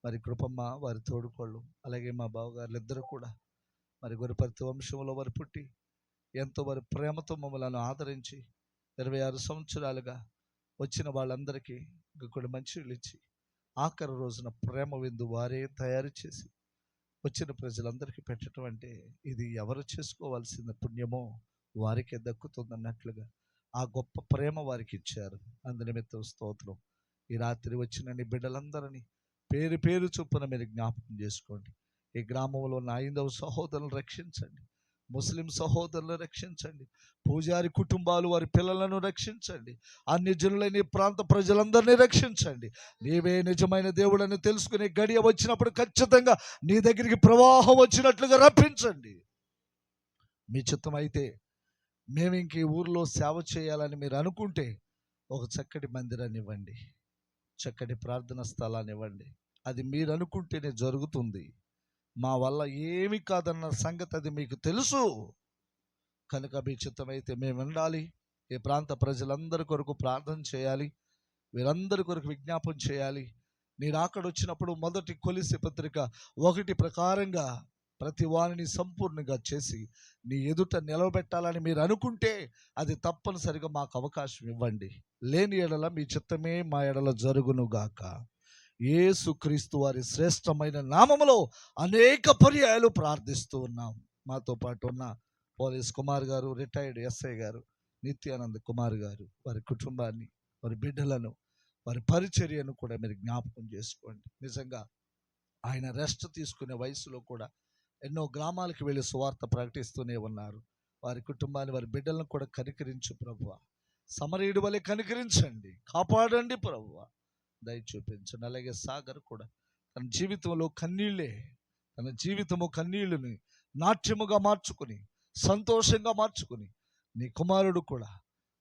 మరి కృపమ్మ, వారి తోడుకోళ్ళు, అలాగే మా బావగారులు ఇద్దరు కూడా మరి గురుపర్తి వంశంలో వారు పుట్టి ఎంతో వారి ప్రేమతో మమ్మల్ని ఆదరించి 26 సంవత్సరాలుగా వచ్చిన వాళ్ళందరికీ కూడా మంచిలు ఇచ్చి ఆఖరి రోజున ప్రేమ విందు వారే తయారు చేసి వచ్చిన ప్రజలందరికీ పెట్టడం అంటే ఇది ఎవరు చేసుకోవాల్సిన పుణ్యమో వారికే దక్కుతుందన్నట్లుగా ఆ గొప్ప ప్రేమ వారికి ఇచ్చారు. అందునిమిత్తం స్తోత్రం. ఈ రాత్రి వచ్చిన నీ బిడ్డలందరినీ పేరు పేరు చొప్పున మీరు జ్ఞాపకం చేసుకోండి. ఈ గ్రామంలో ఉన్న 5వ సహోదరులను రక్షించండి, ముస్లిం సహోదరులను రక్షించండి, పూజారి కుటుంబాలు వారి పిల్లలను రక్షించండి, అన్ని జనులైన ప్రాంత ప్రజలందరినీ రక్షించండి. నీవే నిజమైన దేవుడని తెలుసుకునే గడియ వచ్చినప్పుడు ఖచ్చితంగా నీ దగ్గరికి ప్రవాహం వచ్చినట్లుగా రప్పించండి. మీ చిత్తం అయితే మేము ఇంక ఈ ఊరిలో సేవ చేయాలని మీరు అనుకుంటే ఒక చక్కటి మందిరాన్ని ఇవ్వండి, చక్కటి ప్రార్థన స్థలాన్ని ఇవ్వండి. అది మీరు అనుకుంటేనే జరుగుతుంది. మా వల్ల ఏమి కాదన్న సంగతి అది మీకు తెలుసు కనుక మీ చిత్తమైతే మేము ఉండాలి. ఈ ప్రాంత ప్రజలందరి కొరకు ప్రార్థన చేయాలి, వీరందరి కొరకు విజ్ఞాపన చేయాలి. నేను అక్కడ వచ్చినప్పుడు మొదటి కొలిసే పత్రిక 1 ప్రకారంగా ప్రతి వారిని సంపూర్ణంగా చేసి నీ ఎదుట నిలవబెట్టాలని మీరు అనుకుంటే అది తప్పనిసరిగా మాకు అవకాశం ఇవ్వండి. లేని ఎడల మీ చిత్తమే మా ఎడల జరుగునుగాక. యేసుక్రీస్తు వారి శ్రేష్టమైన నామములో అనేక పర్యాయాలు ప్రార్థిస్తూ ఉన్నాం. మాతో పాటు ఉన్న పోలీస్ కుమార్ గారు, రిటైర్డ్ ఎస్ఐ గారు, నిత్యానంద్ కుమార్ గారు, వారి కుటుంబాన్ని, వారి బిడ్డలను, వారి పరిచర్యను కూడా మీరు జ్ఞాపకం చేసుకోండి. నిజంగా ఆయన రెస్ట్ తీసుకునే వయసులో కూడా ఎన్నో గ్రామాలకు వెళ్ళి సువార్త ప్రకటిస్తూనే ఉన్నారు. వారి కుటుంబాన్ని, వారి బిడ్డలను కూడా కనికరించు ప్రభువా. సమరయుడి వలె కనికరించండి, కాపాడండి ప్రభువా, దయ చూపించండి. అలాగే సాగర్ కూడా తన జీవితంలో తన జీవితము కన్నీళ్ళని నాట్యముగా మార్చుకుని, సంతోషంగా మార్చుకుని, నీ కుమారుడు కూడా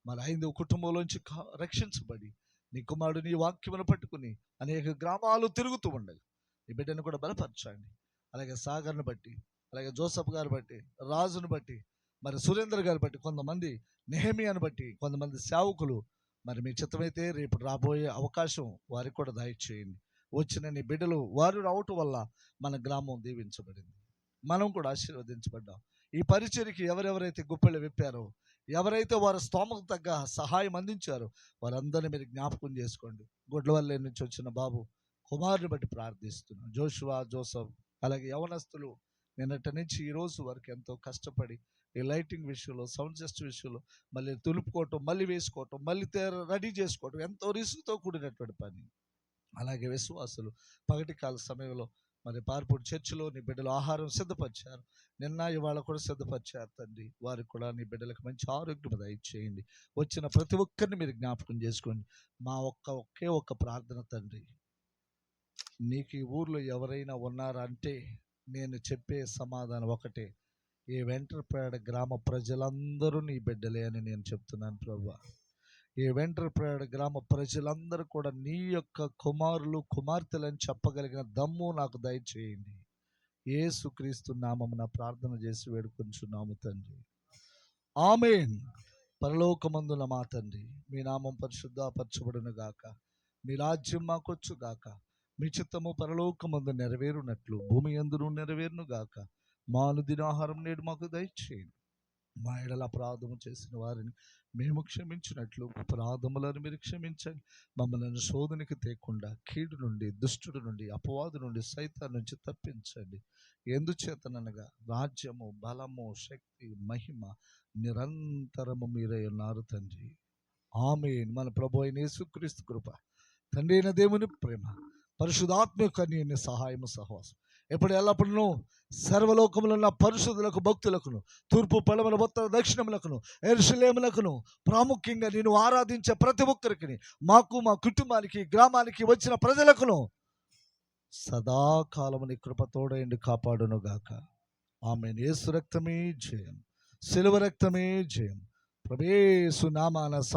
మరి 5వ కుటుంబంలోంచి రక్షించబడి నీ కుమారుడు నీ వాక్యమును పట్టుకుని అనేక గ్రామాలు తిరుగుతూ ఉండగా నీ బిడ్డను కూడా బలపరచండి. అలాగే సాగర్ని బట్టి, అలాగే జోసఫ్ గారు బట్టి, రాజును బట్టి, మరి సురేందర్ గారు బట్టి, కొంతమంది నెహెమియాను బట్టి, కొంతమంది సేవకులు మరి మీ చిత్తమైతే రేపు రాబోయే అవకాశం వారికి కూడా దయచేయండి. వచ్చిన నీ బిడ్డలు వారు రావటం వల్ల మన గ్రామం దీవించబడింది, మనం కూడా ఆశీర్వదించబడ్డాం. ఈ పరిచర్యకి ఎవరెవరైతే గుప్పెళ్ళు విప్పారో, ఎవరైతే వారి స్తోమకు తగ్గ సహాయం అందించారో వారందరినీ మీరు జ్ఞాపకం చేసుకోండి. గుడ్లవల్లి నుంచి వచ్చిన బాబు కుమారుని బట్టి ప్రార్థిస్తున్నాను. జోషువా, జోసఫ్, అలాగే యవనస్తులు నిన్నటి నుంచి ఈ రోజు వరకు ఎంతో కష్టపడి ఈ లైటింగ్ విషయంలో, సౌండ్ సిస్టమ్ విషయంలో మళ్ళీ తులుపుకోవటం, మళ్ళీ వేసుకోవటం, మళ్ళీ రెడీ చేసుకోవటం ఎంతో రిస్క్తో కూడినటువంటి పని. అలాగే విశ్వాసులు పగటి కాల సమయంలో మరి పార్పూడి చర్చిలో నీ బిడ్డలు ఆహారం సిద్ధపరిచారు, నిన్న ఇవాళ కూడా సిద్ధపరిచారు తండ్రి. వారికి కూడా నీ బిడ్డలకు మంచి ఆరోగ్యం దయచేయండి. వచ్చిన ప్రతి ఒక్కరిని మీరు జ్ఞాపకం చేసుకోండి. మా ఒకే ఒక్క ప్రార్థన తండ్రి, నీకు ఈ ఊర్లో ఎవరైనా ఉన్నారా అంటే నేను చెప్పే సమాధానం ఒకటే, ఈ వెంట్రపేడ గ్రామ ప్రజలందరూ నీ బిడ్డలే అని నేను చెప్తున్నాను ప్రభువా. ఈ వెంట్రపేడ గ్రామ ప్రజలందరూ కూడా నీ యొక్క కుమారులు, కుమార్తెలని చెప్పగలిగిన దమ్ము నాకు దయచేయండి. యేసుక్రీస్తు నామమున ప్రార్థన చేసి వేడుకొంచున్నాము తండ్రి, ఆమేన్. పరలోకమందున మా తండ్రి, మీ నామం పరిశుద్ధపరచబడును గాక, మీ రాజ్యం మాకొచ్చు గాక, మీ చిత్తము పరలోకమందు నెరవేరునట్లు భూమి యందును నెరవేరును గాక. మా అనుదినాహారం నేడు మాకు దయచేయండి. మా ఎడల అపరాధము చేసిన వారిని మేము క్షమించినట్లు అపరాధములను మీరు క్షమించండి. మమ్మల్ని శోధనకి తేకుండా కీడు నుండి, దుష్టుడి నుండి, అపవాదు నుండి, సైతాన్ నుంచి తప్పించండి. ఎందుచేతనగా రాజ్యము, బలము, శక్తి, మహిమ నిరంతరము మీరే ఉన్నారు తండ్రి, ఆమేన్. మన ప్రభు అయిన యేసుక్రీస్తు కృప, తండ్రి అయిన దేవుని ప్రేమ, పరిశుద్ధాత్మ కన్యని సహాయము, సహవాసం ఎప్పుడు ఎల్లప్పుడూ సర్వలోకములో ఉన్న పరిశుద్ధులకు, భక్తులకును, తూర్పు, పడమర, ఉత్తర, దక్షిణములకును, యెరూషలేములకును, ప్రాముఖ్యంగా నేను ఆరాధించే ప్రతి ఒక్కరికి, మాకు, మా కుటుంబానికి, గ్రామానికి వచ్చిన ప్రజలకును సదాకాలము నీ కృప తోడైండి కాపాడును గాక. ఆమేన్. యేసు రక్తమే జయం, శిలువ రక్తమే జయం. ప్రభు యేసు నామాన